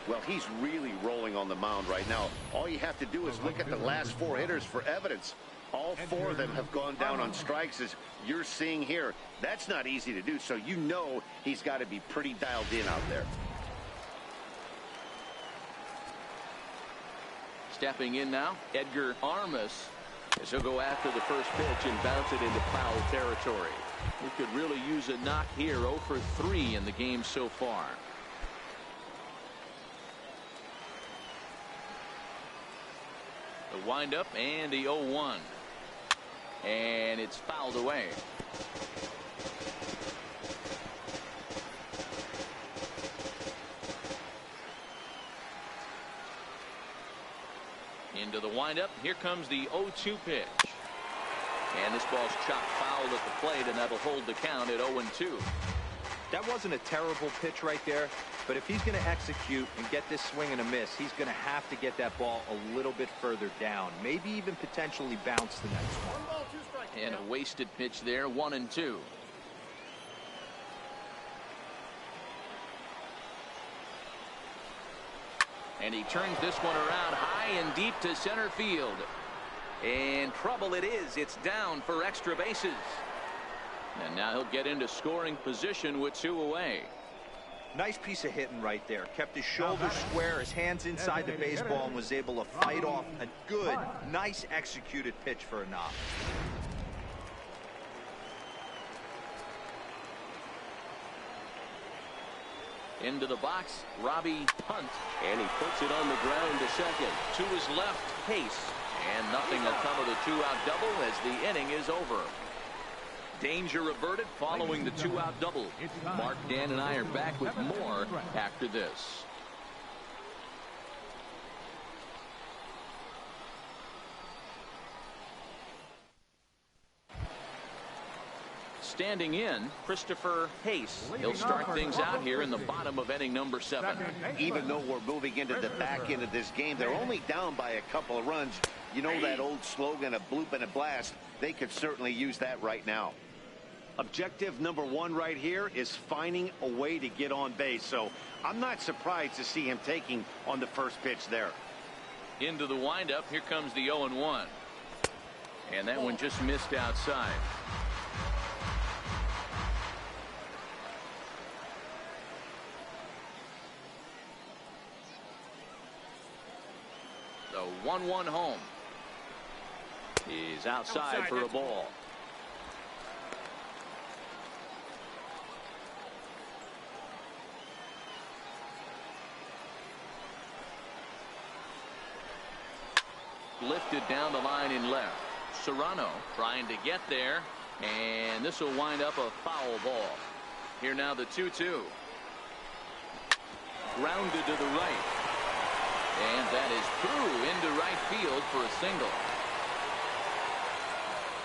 Well, he's really rolling on the mound right now. All you have to do is look at the last 4 hitters for evidence. All 4 of them have gone down on strikes, as you're seeing here. That's not easy to do, so you know he's got to be pretty dialed in out there.
Stepping in now, Edgar Armas, as he'll go after the first pitch and bounce it into foul territory. We could really use a knock here. 0 for 3 in the game so far. The windup and the 0-1. And it's fouled away. Into the windup. Here comes the 0-2 pitch. And this ball's chopped foul at the plate, and that'll hold the count at 0-2.
That wasn't a terrible pitch right there, but if he's going to execute and get this swing and a miss, he's going to have to get that ball a little bit further down, maybe even potentially bounce the next one.
And a wasted pitch there. 1-2. And he turns this one around high and deep to center field. And trouble it is. It's down for extra bases. And now he'll get into scoring position with 2 away.
Nice piece of hitting right there. Kept his shoulders square, his hands inside the baseball, and was able to fight off a good, nice executed pitch for a knock.
Into the box, Robbie Hunt.
And he puts it on the ground to second.
To his left, Pace. And nothing will come of the 2-out double as the inning is over. Danger averted following the two-out double. Mark, Dan, and I are back with more after this. Standing in, Christopher Hayes. He'll start things out here in the bottom of inning number 7.
Even though we're moving into the back end of this game, they're only down by a couple of runs. You know that old slogan, a bloop and a blast? They could certainly use that right now. Objective number 1 right here is finding a way to get on base. So I'm not surprised to see him taking on the first pitch there.
Into the windup, here comes the 0-1. And that one just missed outside. The 1-1 home. He's outside for a ball. Lifted down the line in left. Serrano trying to get there, and this will wind up a foul ball. Here now the 2-2. Grounded to the right. And that is through into right field for a single.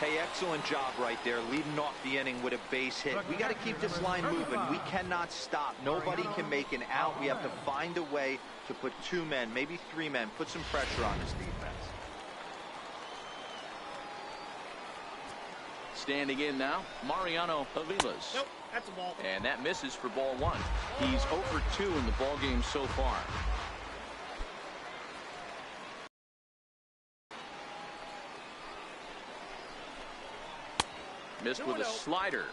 Hey, excellent job right there, leading off the inning with a base hit. We got to keep this line moving. We cannot stop. Nobody can make an out. We have to find a way to put 2 men, maybe 3 men, put some pressure on this defense.
Standing in now, Mariano Aviles.
Nope, that's a ball.
And that misses for ball 1. He's 0 for 2 in the ball game so far. Missed with a slider.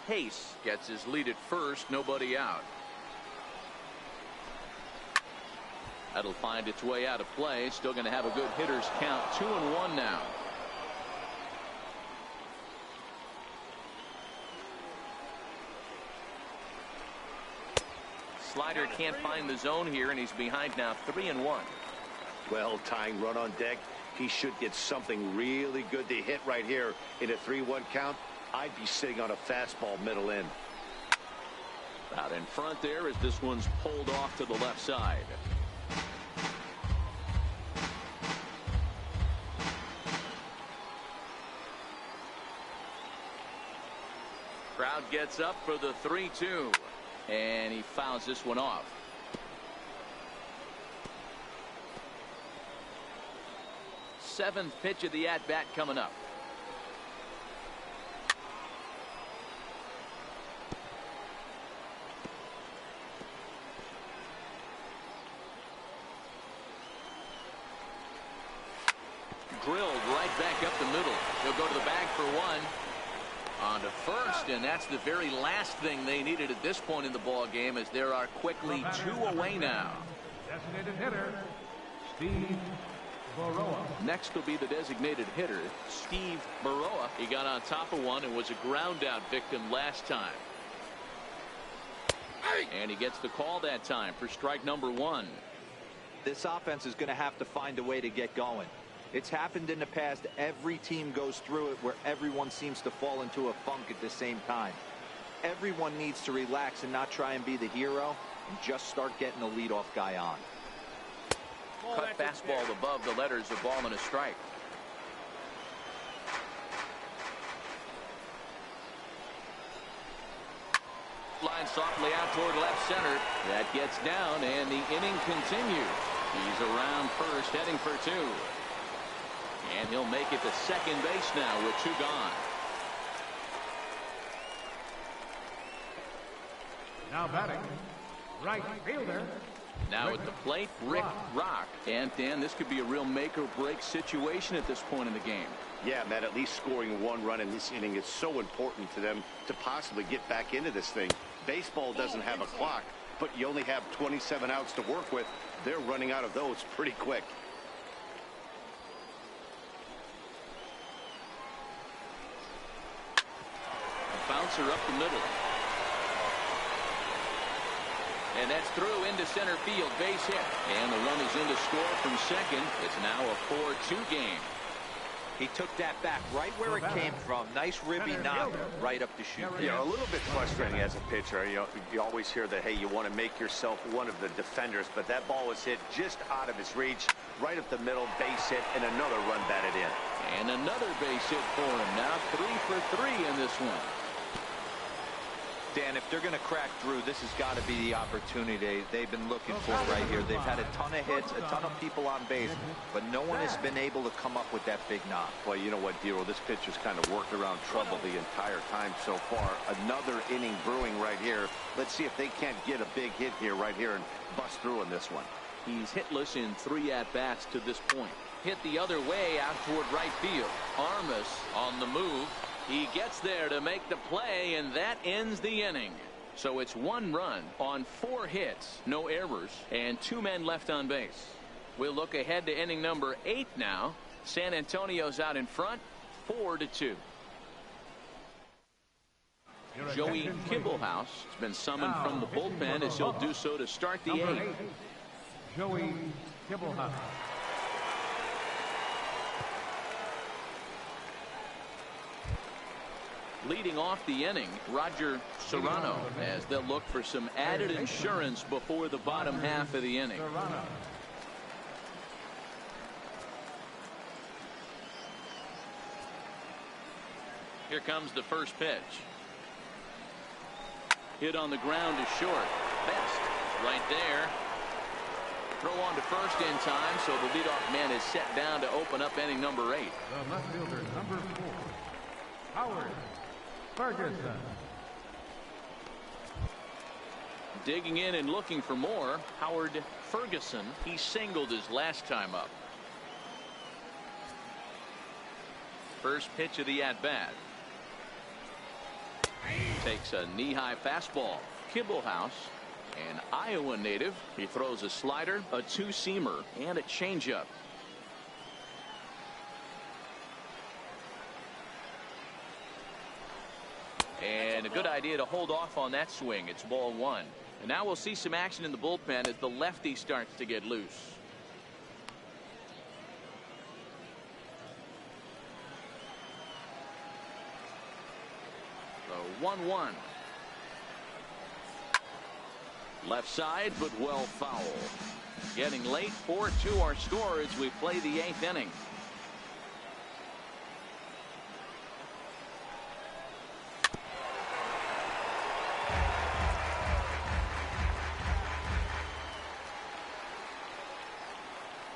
Hayes gets his lead at first, nobody out. That'll find its way out of play. Still going to have a good hitter's count. 2-1 now. Slider can't find the zone here, and he's behind now 3-1.
Well, tying run on deck. He should get something really good to hit right here in a 3-1 count. I'd be sitting on a fastball middle in.
Out in front there as this one's pulled off to the left side. Crowd gets up for the 3-2, and he fouls this one off. Seventh pitch of the at-bat coming up. Drilled right back up the middle. He'll go to the bag for 1. On to first, and that's the very last thing they needed at this point in the ball game, as there are quickly 2 away now.
Designated hitter, Steve BERROA.
Next will be the designated hitter, Steve BERROA. He got on top of one and was a ground out victim last time. And he gets the call that time for strike number 1.
This offense is going to have to find a way to get going. It's happened in the past. Every team goes through it where everyone seems to fall into a funk at the same time. Everyone needs to relax and not try and be the hero and just start getting the leadoff guy on.
Cut fastball above the letters, a ball and a strike. Line softly out toward left center. That gets down, and the inning continues. He's around first, heading for 2. And he'll make it to second base now with 2 gone.
Now batting, right fielder.
Now at the plate, Rick Rock. And Dan, this could be a real make or break situation at this point in the game.
Yeah, Matt, at least scoring 1 run in this inning is so important to them to possibly get back into this thing. Baseball doesn't have a clock, but you only have 27 outs to work with. They're running out of those pretty quick. A bouncer up the middle.
And that's through into center field, base hit. And the run is in to score from second. It's now a 4-2 game.
He took that back right where it came from. Nice ribby knock right up the chute.
Yeah, a little bit frustrating as a pitcher. You always hear that, hey, you want to make yourself one of the defenders, but that ball was hit just out of his reach, right up the middle, base hit, and another run batted in.
And another base hit for him. Now 3 for 3 in this one.
Dan, if they're going to crack through, this has got to be the opportunity they've been looking for right here. They've had a ton of hits, a ton of people on base, but no one has been able to come up with that big knock.
Well, you know what, Dero, this pitcher's kind of worked around trouble the entire time so far. Another inning brewing right here. Let's see if they can't get a big hit here right here and bust through in this one.
He's hitless in 3 at-bats to this point. Hit the other way out toward right field. Armas on the move. He gets there to make the play, and that ends the inning. So it's 1 run on 4 hits, no errors, and 2 men left on base. We'll look ahead to inning number 8 now. San Antonio's out in front, 4-2. Joey Kimballhouse has been summoned from the bullpen as he'll do so to start the 8th.
Joey Kimballhouse.
Leading off the inning, Roger Serrano, as they'll look for some added insurance before the bottom half of the inning. Here comes the first pitch. Hit on the ground to short. Best right there. Throw on to first in time, so the leadoff man is set down to open up inning number 8.
The left fielder, number 4, Howard Ferguson.
Digging in and looking for more, Howard Ferguson. He singled his last time up. First pitch of the at-bat. Takes a knee-high fastball. Kimballhouse, an Iowa native. He throws a slider, a 2-seamer, and a changeup. And a good idea to hold off on that swing. It's ball 1. And now we'll see some action in the bullpen as the lefty starts to get loose. So 1-1. Left side, but well foul. Getting late, 4-2 our score as we play the 8th inning.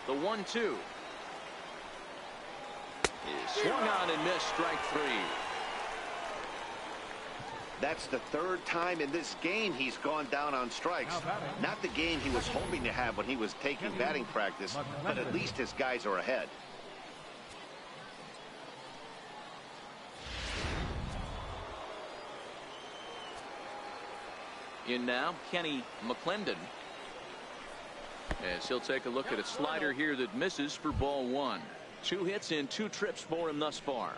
The 1-2 is swung on and missed, strike 3.
That's the 3rd time in this game he's gone down on strikes. Not the game he was hoping to have when he was taking batting practice, but at least his guys are ahead.
In now, Kenny McClendon, as he'll take a look at a slider here that misses for ball 1. 2 hits and 2 trips for him thus far.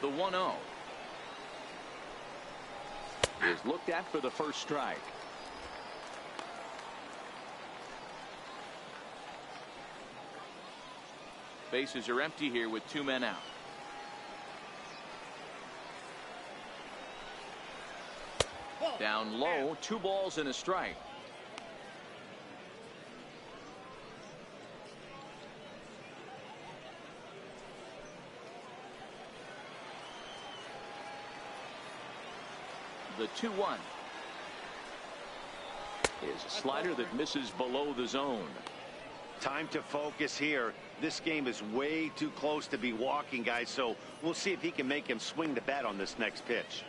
The 1-0 is looked at for the first strike. Bases are empty here with 2 men out. Down low, 2 balls and a strike. The 2-1 is a slider that misses below the zone.
Time to focus here. This game is way too close to be walking, guys, so we'll see if he can make him swing the bat on this next pitch.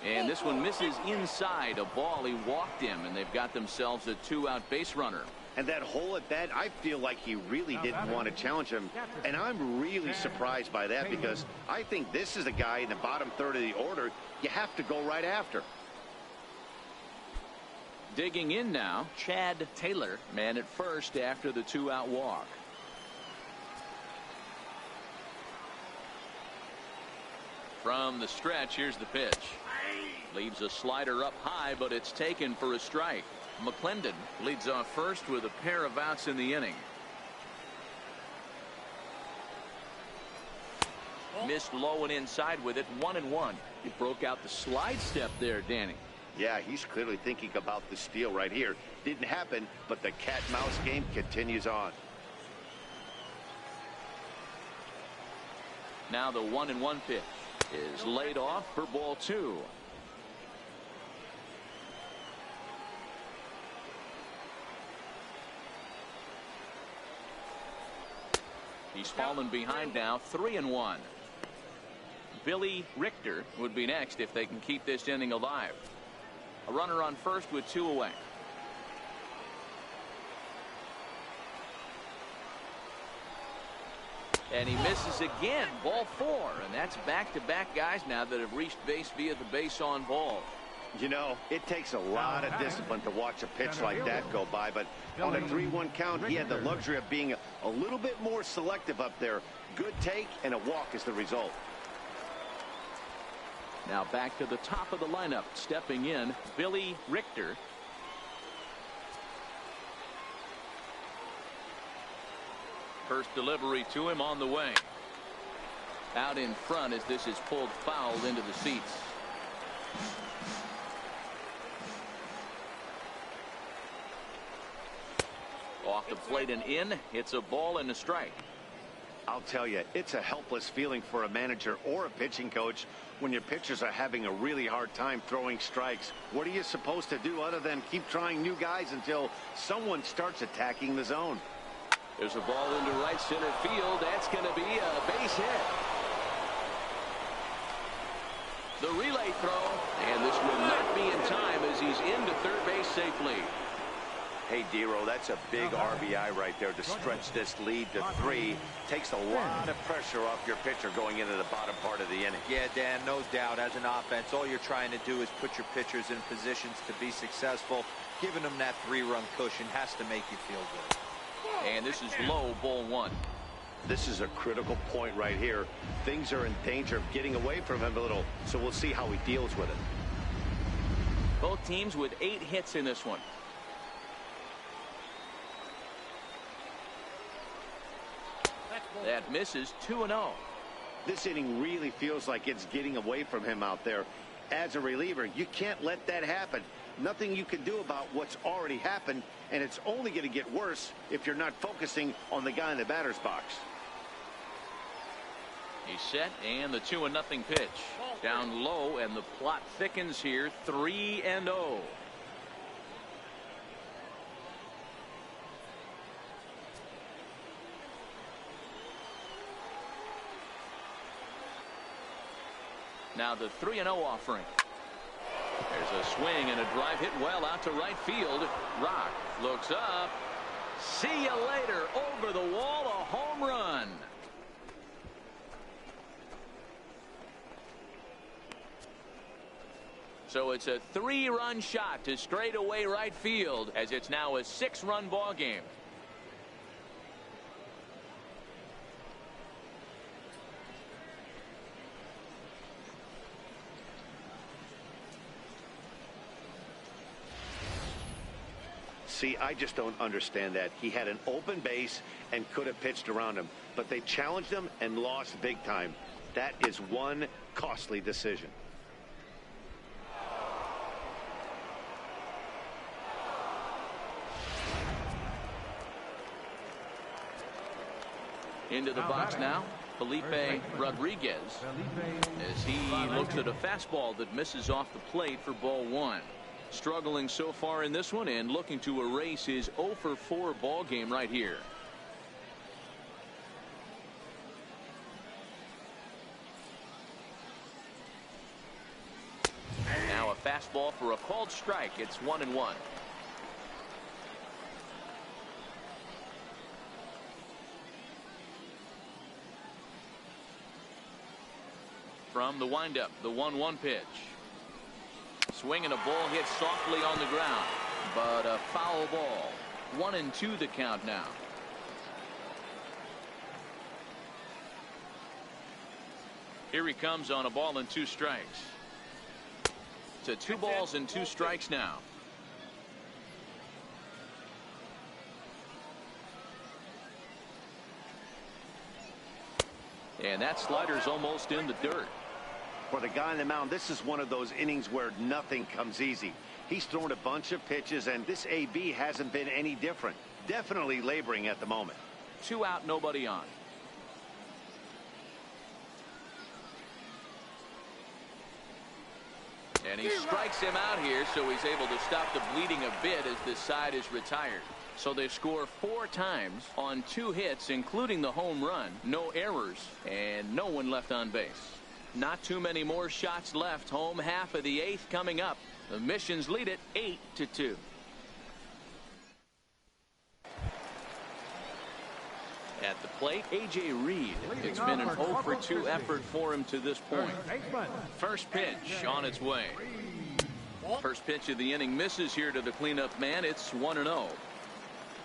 And this one misses inside a ball. He walked him, and they've got themselves a 2-out base runner.
And that hole at bat, I feel like he really didn't want to challenge him. And I'm really surprised by that, because I think this is a guy in the bottom 3rd of the order you have to go right after.
Digging in now, Chad Taylor, man at first after the 2-out walk. From the stretch, here's the pitch. Leaves a slider up high, but it's taken for a strike. McClendon leads off first with a pair of outs in the inning. Missed low and inside with it, 1-1. He broke out the slide step there, Danny.
Yeah, he's clearly thinking about the steal right here. Didn't happen, but the cat-mouse game continues on.
Now the 1-1 pitch is laid off for ball 2. He's fallen behind now, 3-1. Billy Richter would be next if they can keep this inning alive. A runner on first with 2 away. And he misses again, ball 4, and that's back-to-back guys now that have reached base via the base on ball.
You know, it takes a lot of discipline to watch a pitch like that go by, but on a 3-1 count, he had the luxury of being a little bit more selective up there. Good take and a walk is the result.
Now back to the top of the lineup, stepping in, Billy Richter. First delivery to him on the way. Out in front as this is pulled foul into the seats. Off the plate and in. It's a ball and a strike.
I'll tell you, it's a helpless feeling for a manager or a pitching coach when your pitchers are having a really hard time throwing strikes. What are you supposed to do other than keep trying new guys until someone starts attacking the zone?
There's a ball into right center field. That's going to be a base hit. The relay throw, and this will not be in time as he's into third base safely.
Hey, Dero, that's a big RBI right there to stretch this lead to 3. Takes a lot of pressure off your pitcher going into the bottom part of the inning.
Yeah, Dan, no doubt. As an offense, all you're trying to do is put your pitchers in positions to be successful. Giving them that 3-run cushion has to make you feel good.
And this is low, ball 1.
This is a critical point right here. Things are in danger of getting away from him a little, so we'll see how he deals with it.
Both teams with 8 hits in this one. That misses, 2-0.
This inning really feels like it's getting away from him out there. As a reliever, you can't let that happen. Nothing you can do about what's already happened, and it's only going to get worse if you're not focusing on the guy in the batter's box.
He's set, and the 2-0 pitch. Down low, and the plot thickens here, 3-0. Now the 3-0 offering. There's a swing and a drive hit well out to right field. Rock looks up. See you later. Over the wall, a home run. So it's a 3-run shot to straightaway right field as it's now a 6-run ball game.
See, I just don't understand that. He had an open base and could have pitched around him, but they challenged him and lost big time. That is one costly decision.
Into the box now, Felipe Rodriguez, as he looks at a fastball that misses off the plate for ball 1. Struggling so far in this one and looking to erase his 0-for-4 ball game right here. Now a fastball for a called strike. It's 1-1. From the windup, the 1-1 pitch. Swing and a ball hit softly on the ground. but a foul ball. 1-2 the count now. Here he comes on a ball and 2 strikes. To 2 balls and 2 strikes now. And that slider's almost in the dirt.
For the guy on the mound, this is one of those innings where nothing comes easy. He's thrown a bunch of pitches, and this AB hasn't been any different. Definitely laboring at the moment.
2 out, nobody on. And he strikes him out here, so he's able to stop the bleeding a bit as this side is retired. So they score 4 times on 2 hits, including the home run. No errors, and no one left on base. Not too many more shots left. Home half of the 8th coming up. The Missions lead it 8-2. At the plate, A.J. Reed. It's been an 0-for-2 effort for him to this point. First pitch on its way. First pitch of the inning misses here to the cleanup man. It's 1-0.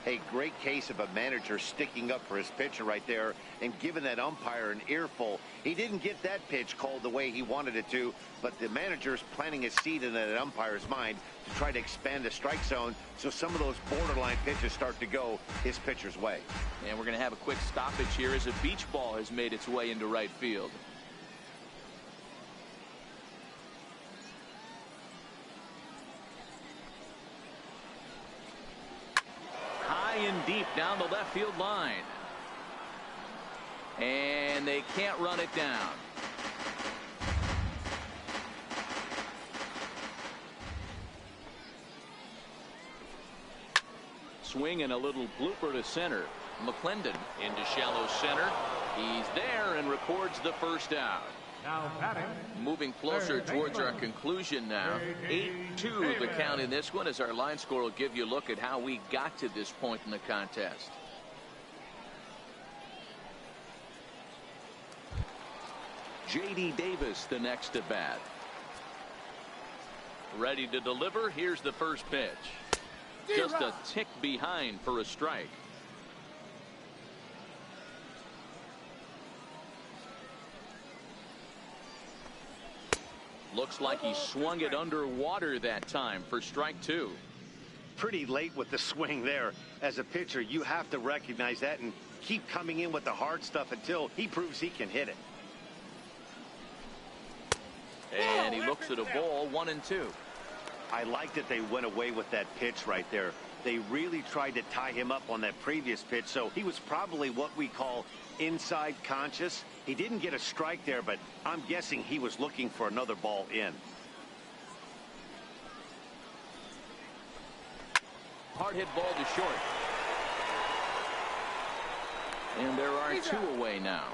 A great case of a manager sticking up for his pitcher right there and giving that umpire an earful. He didn't get that pitch called the way he wanted it to, but the manager's planting a seed in that umpire's mind to try to expand the strike zone so some of those borderline pitches start to go his pitcher's way.
And we're going to have a quick stoppage here as a beach ball has made its way into right field. And deep down the left field line. And they can't run it down. Swing and a little blooper to center. McClendon into shallow center. He's there and records the first out.
Now batting.
Moving closer towards our conclusion now. 8-2 the count in this one, as our line score will give you a look at how we got to this point in the contest. J.D. Davis the next at bat. Ready to deliver. Here's the first pitch. Just a tick behind for a strike. Looks like he swung it underwater that time for strike 2.
Pretty late with the swing there. As a pitcher, you have to recognize that and keep coming in with the hard stuff until he proves he can hit it.
And he looks at a ball, 1-2.
I like that they went away with that pitch right there. They really tried to tie him up on that previous pitch, so he was probably what we call inside conscious. He didn't get a strike there, but I'm guessing he was looking for another ball in.
Hard hit ball to short. And there are 2 away now.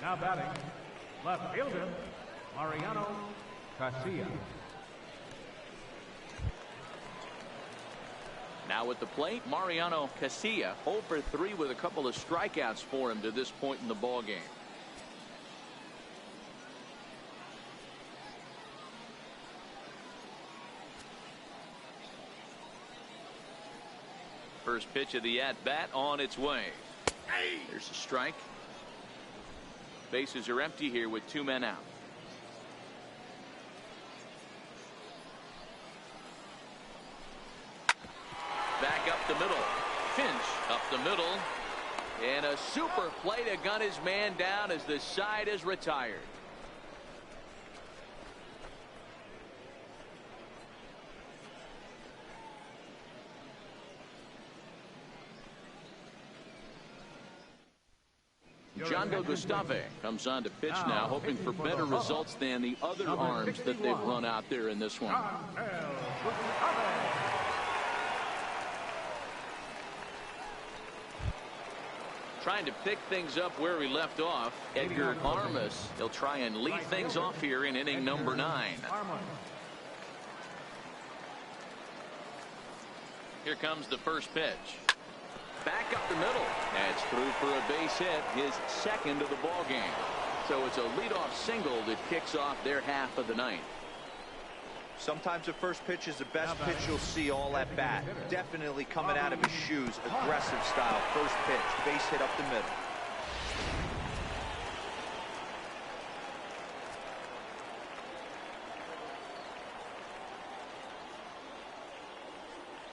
Now batting. Left fielder, Mariano Garcia.
Now at the plate, Mariano Casilla, 0 for 3 with a couple of strikeouts for him to this point in the ball game. First pitch of the at-bat on its way. There's a strike. Bases are empty here with 2 men out. Back up the middle. Finch up the middle. And a super play to gun his man down as the side is retired. Jondo Gustave comes on to pitch now, hoping for better results than the other arms that they've run out there in this one. Trying to pick things up where we left off. Edgar Armas, he'll try and lead things off here in inning number 9. Here comes the first pitch. Back up the middle. That's through for a base hit, his second of the ball game. So it's a leadoff single that kicks off their half of the 9th.
Sometimes the first pitch is the best pitch you'll see all at bat. Definitely coming out of his shoes, aggressive style. First pitch, base hit up the middle.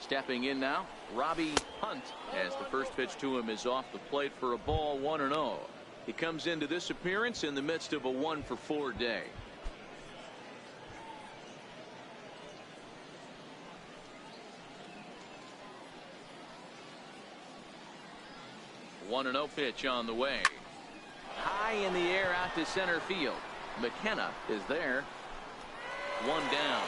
Stepping in now, Robbie Hunt, as the first pitch to him is off the plate for a ball, 1-0. He comes into this appearance in the midst of a 1-for-4 day. One 1-0 pitch on the way. High in the air out to center field. McKenna is there. One down.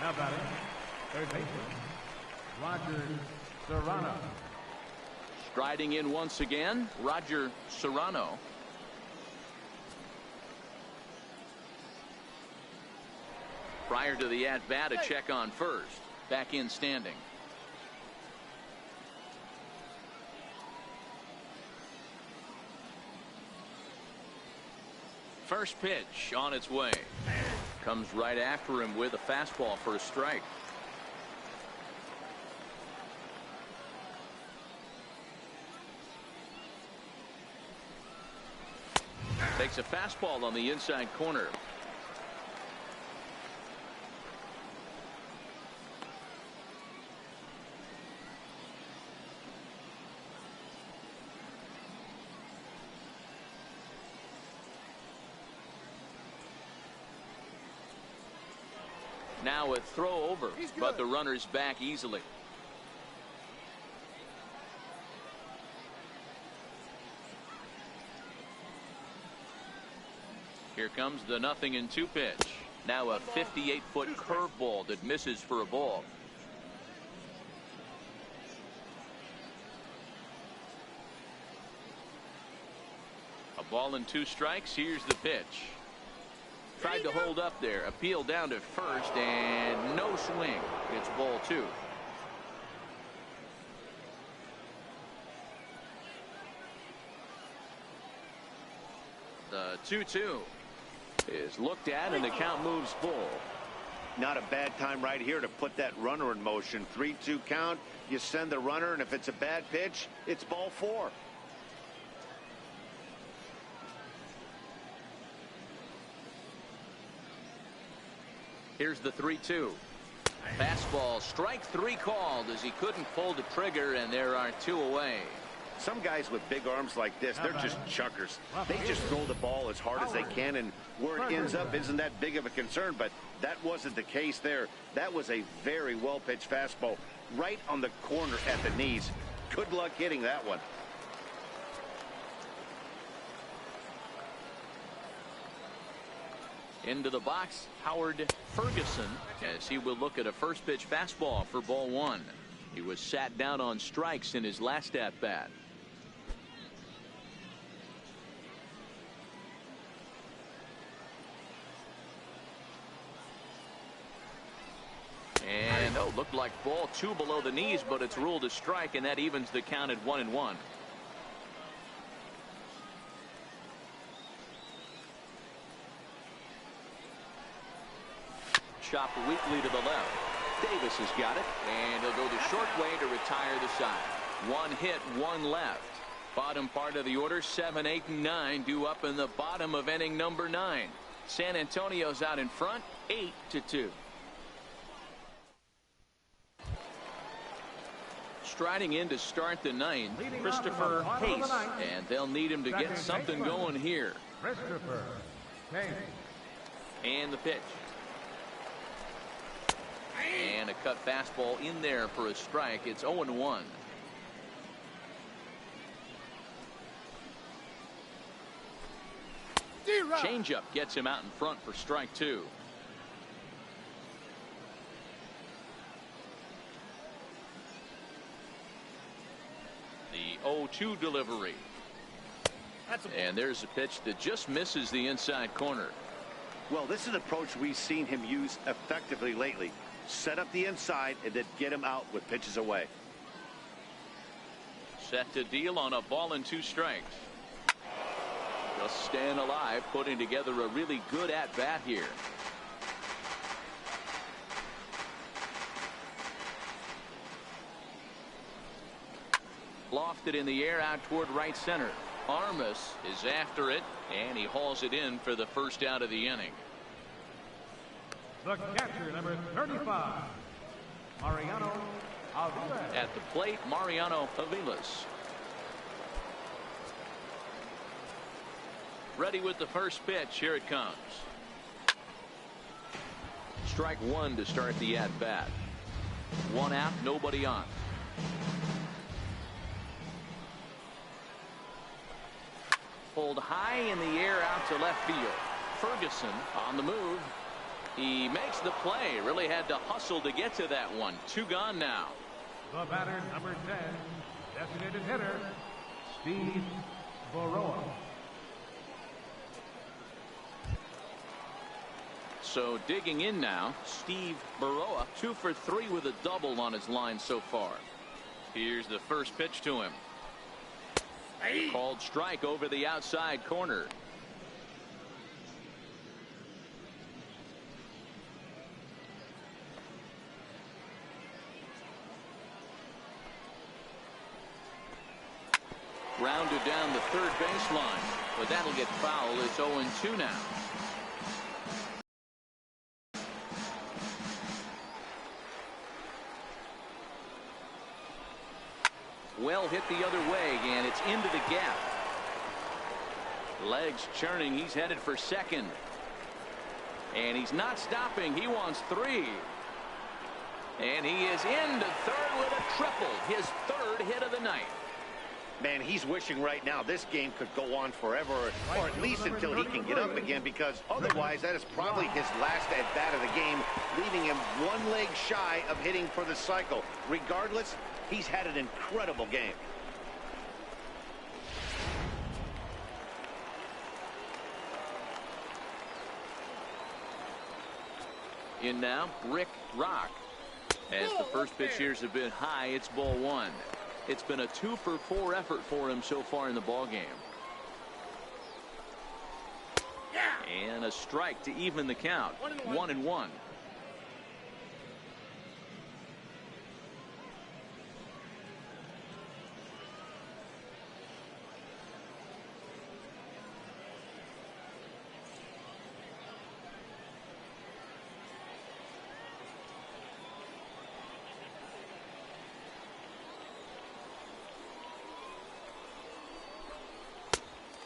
Now batting, third baseman, Roger Serrano.
Striding in once again, Roger Serrano. Prior to the at-bat, a check on first. Back in standing. First pitch on its way. Comes right after him with a fastball for a strike. Takes a fastball on the inside corner. Now a throw over, but the runner's back easily. Here comes the 0-2 pitch. Now a 58-foot curveball that misses for a ball. A ball and 2 strikes. Here's the pitch. Tried to hold up there. Appeal down to first and no swing. It's ball 2. The 2-2 is looked at and the count moves full.
Not a bad time right here to put that runner in motion. 3-2 count. You send the runner, and if it's a bad pitch, it's ball 4.
Here's the 3-2. Fastball, strike 3 called as he couldn't pull the trigger, and there are 2 away.
Some guys with big arms like this, they're just chuckers. They just throw the ball as hard as they can, and where it ends up isn't that big of a concern, but that wasn't the case there. That was a very well-pitched fastball right on the corner at the knees. Good luck hitting that one.
Into the box, Howard Ferguson, as he will look at a first pitch fastball for ball 1. He was sat down on strikes in his last at bat. And looked like ball 2 below the knees, but it's ruled a strike, and that evens the count at 1-1. Chopped weakly to the left. Davis has got it, and he'll go the short way to retire the side. 1 hit, 1 left. Bottom part of the order, 7, 8, and 9 due up in the bottom of inning number 9. San Antonio's out in front, 8-2. Striding in to start the 9th, Christopher Hayes, and they'll need him to get something going here.
Christopher Hayes.
And the pitch. And a cut fastball in there for a strike. It's 0-1. Changeup gets him out in front for strike 2. The 0-2 delivery. And there's a pitch that just misses the inside corner.
Well, this is an approach we've seen him use effectively lately. Set up the inside and then get him out with pitches away.
Set to deal on a ball and 2 strikes. Just staying alive, putting together a really good at-bat here. Lofted in the air out toward right center. Armas is after it, and he hauls it in for the first out of the inning.
The catcher, number 35, Mariano Aviles.
At the plate, Mariano Aviles. Ready with the first pitch. Here it comes. Strike one to start the at-bat. One out, nobody on. Pulled high in the air out to left field. Ferguson on the move. He makes the play. Really had to hustle to get to that one. Two gone now.
The batter, number 10, designated hitter, Steve BERROA.
So digging in now, Steve BERROA, 2 for 3 with a double on his line so far. Here's the first pitch to him. Called strike over the outside corner. Rounded down the third baseline, but that'll get foul. It's 0-2 now. Well hit the other way, and it's into the gap. Legs churning. He's headed for second. And he's not stopping. He wants 3. And he is into third with a triple. His third hit of the night.
Man, he's wishing right now this game could go on forever, or at least until he can get up again, because otherwise that is probably his last at-bat of the game, leaving him one leg shy of hitting for the cycle. Regardless, he's had an incredible game.
In now, Rick Rock. As the first pitch here's a bit high, it's ball 1. It's been a 2 for 4 effort for him so far in the ball game. And a strike to even the count. 1-1.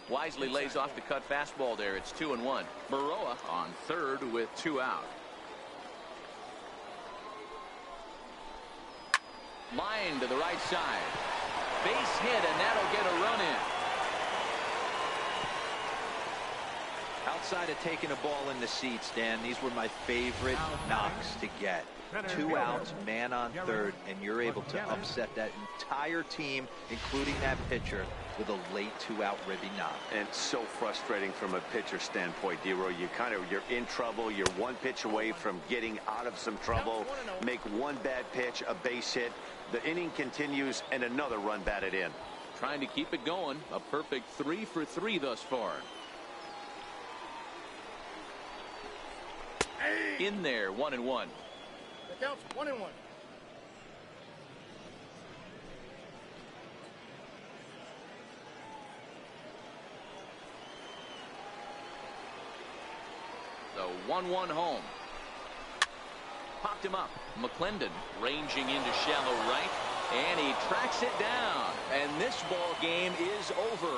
Wisely lays off the cut fastball there. It's 2-1. BERROA on third with 2 out. Line to the right side. Base hit, and that'll get a run in.
Outside of taking a ball in the seats, Dan, these were my favorite knocks to get. 2 outs, man on third, and you're able to upset that entire team, including that pitcher, with a late 2-out ribby knock.
And so frustrating from a pitcher standpoint, Dero. You're in trouble. You're one pitch away from getting out of some trouble. Make one bad pitch, a base hit. The inning continues, and another run batted in.
Trying to keep it going. A perfect 3 for 3 thus far. In there, 1-1.
The count's 1-1.
The 1-1 home. Popped him up. McClendon ranging into shallow right, and he tracks it down. And this ball game is over.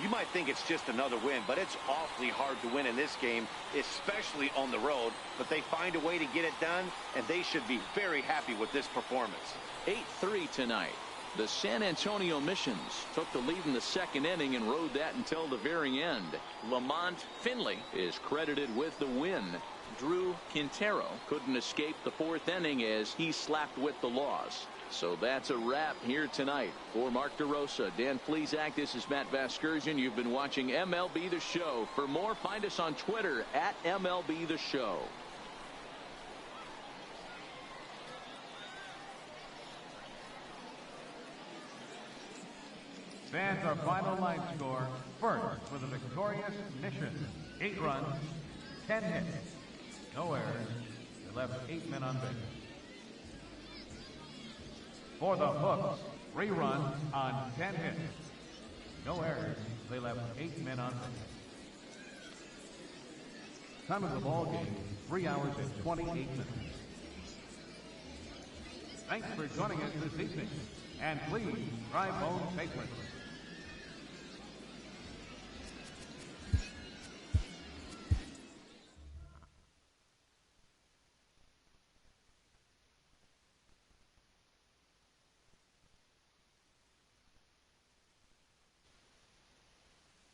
You might think it's just another win, but it's awfully hard to win in this game, especially on the road. But they find a way to get it done, and they should be very happy with this performance.
8-3 tonight. The San Antonio Missions took the lead in the second inning and rode that until the very end. Lamont Finley is credited with the win. Drew Quintero couldn't escape the fourth inning as he slapped with the loss. So that's a wrap here tonight. For Mark DeRosa, Dan Plesac, this is Matt Vasgersian. You've been watching MLB The Show. For more, find us on Twitter at MLB The Show.
Fans, our final line score. First for the victorious mission. 8 runs, 10 hits, no errors. They left 8 men on base. For the Hooks, 3 runs on 10 hits, no errors. They left 8 men on base. Time of the ball game, 3 hours and 28 minutes. Thanks for joining us this evening, and please drive home safely.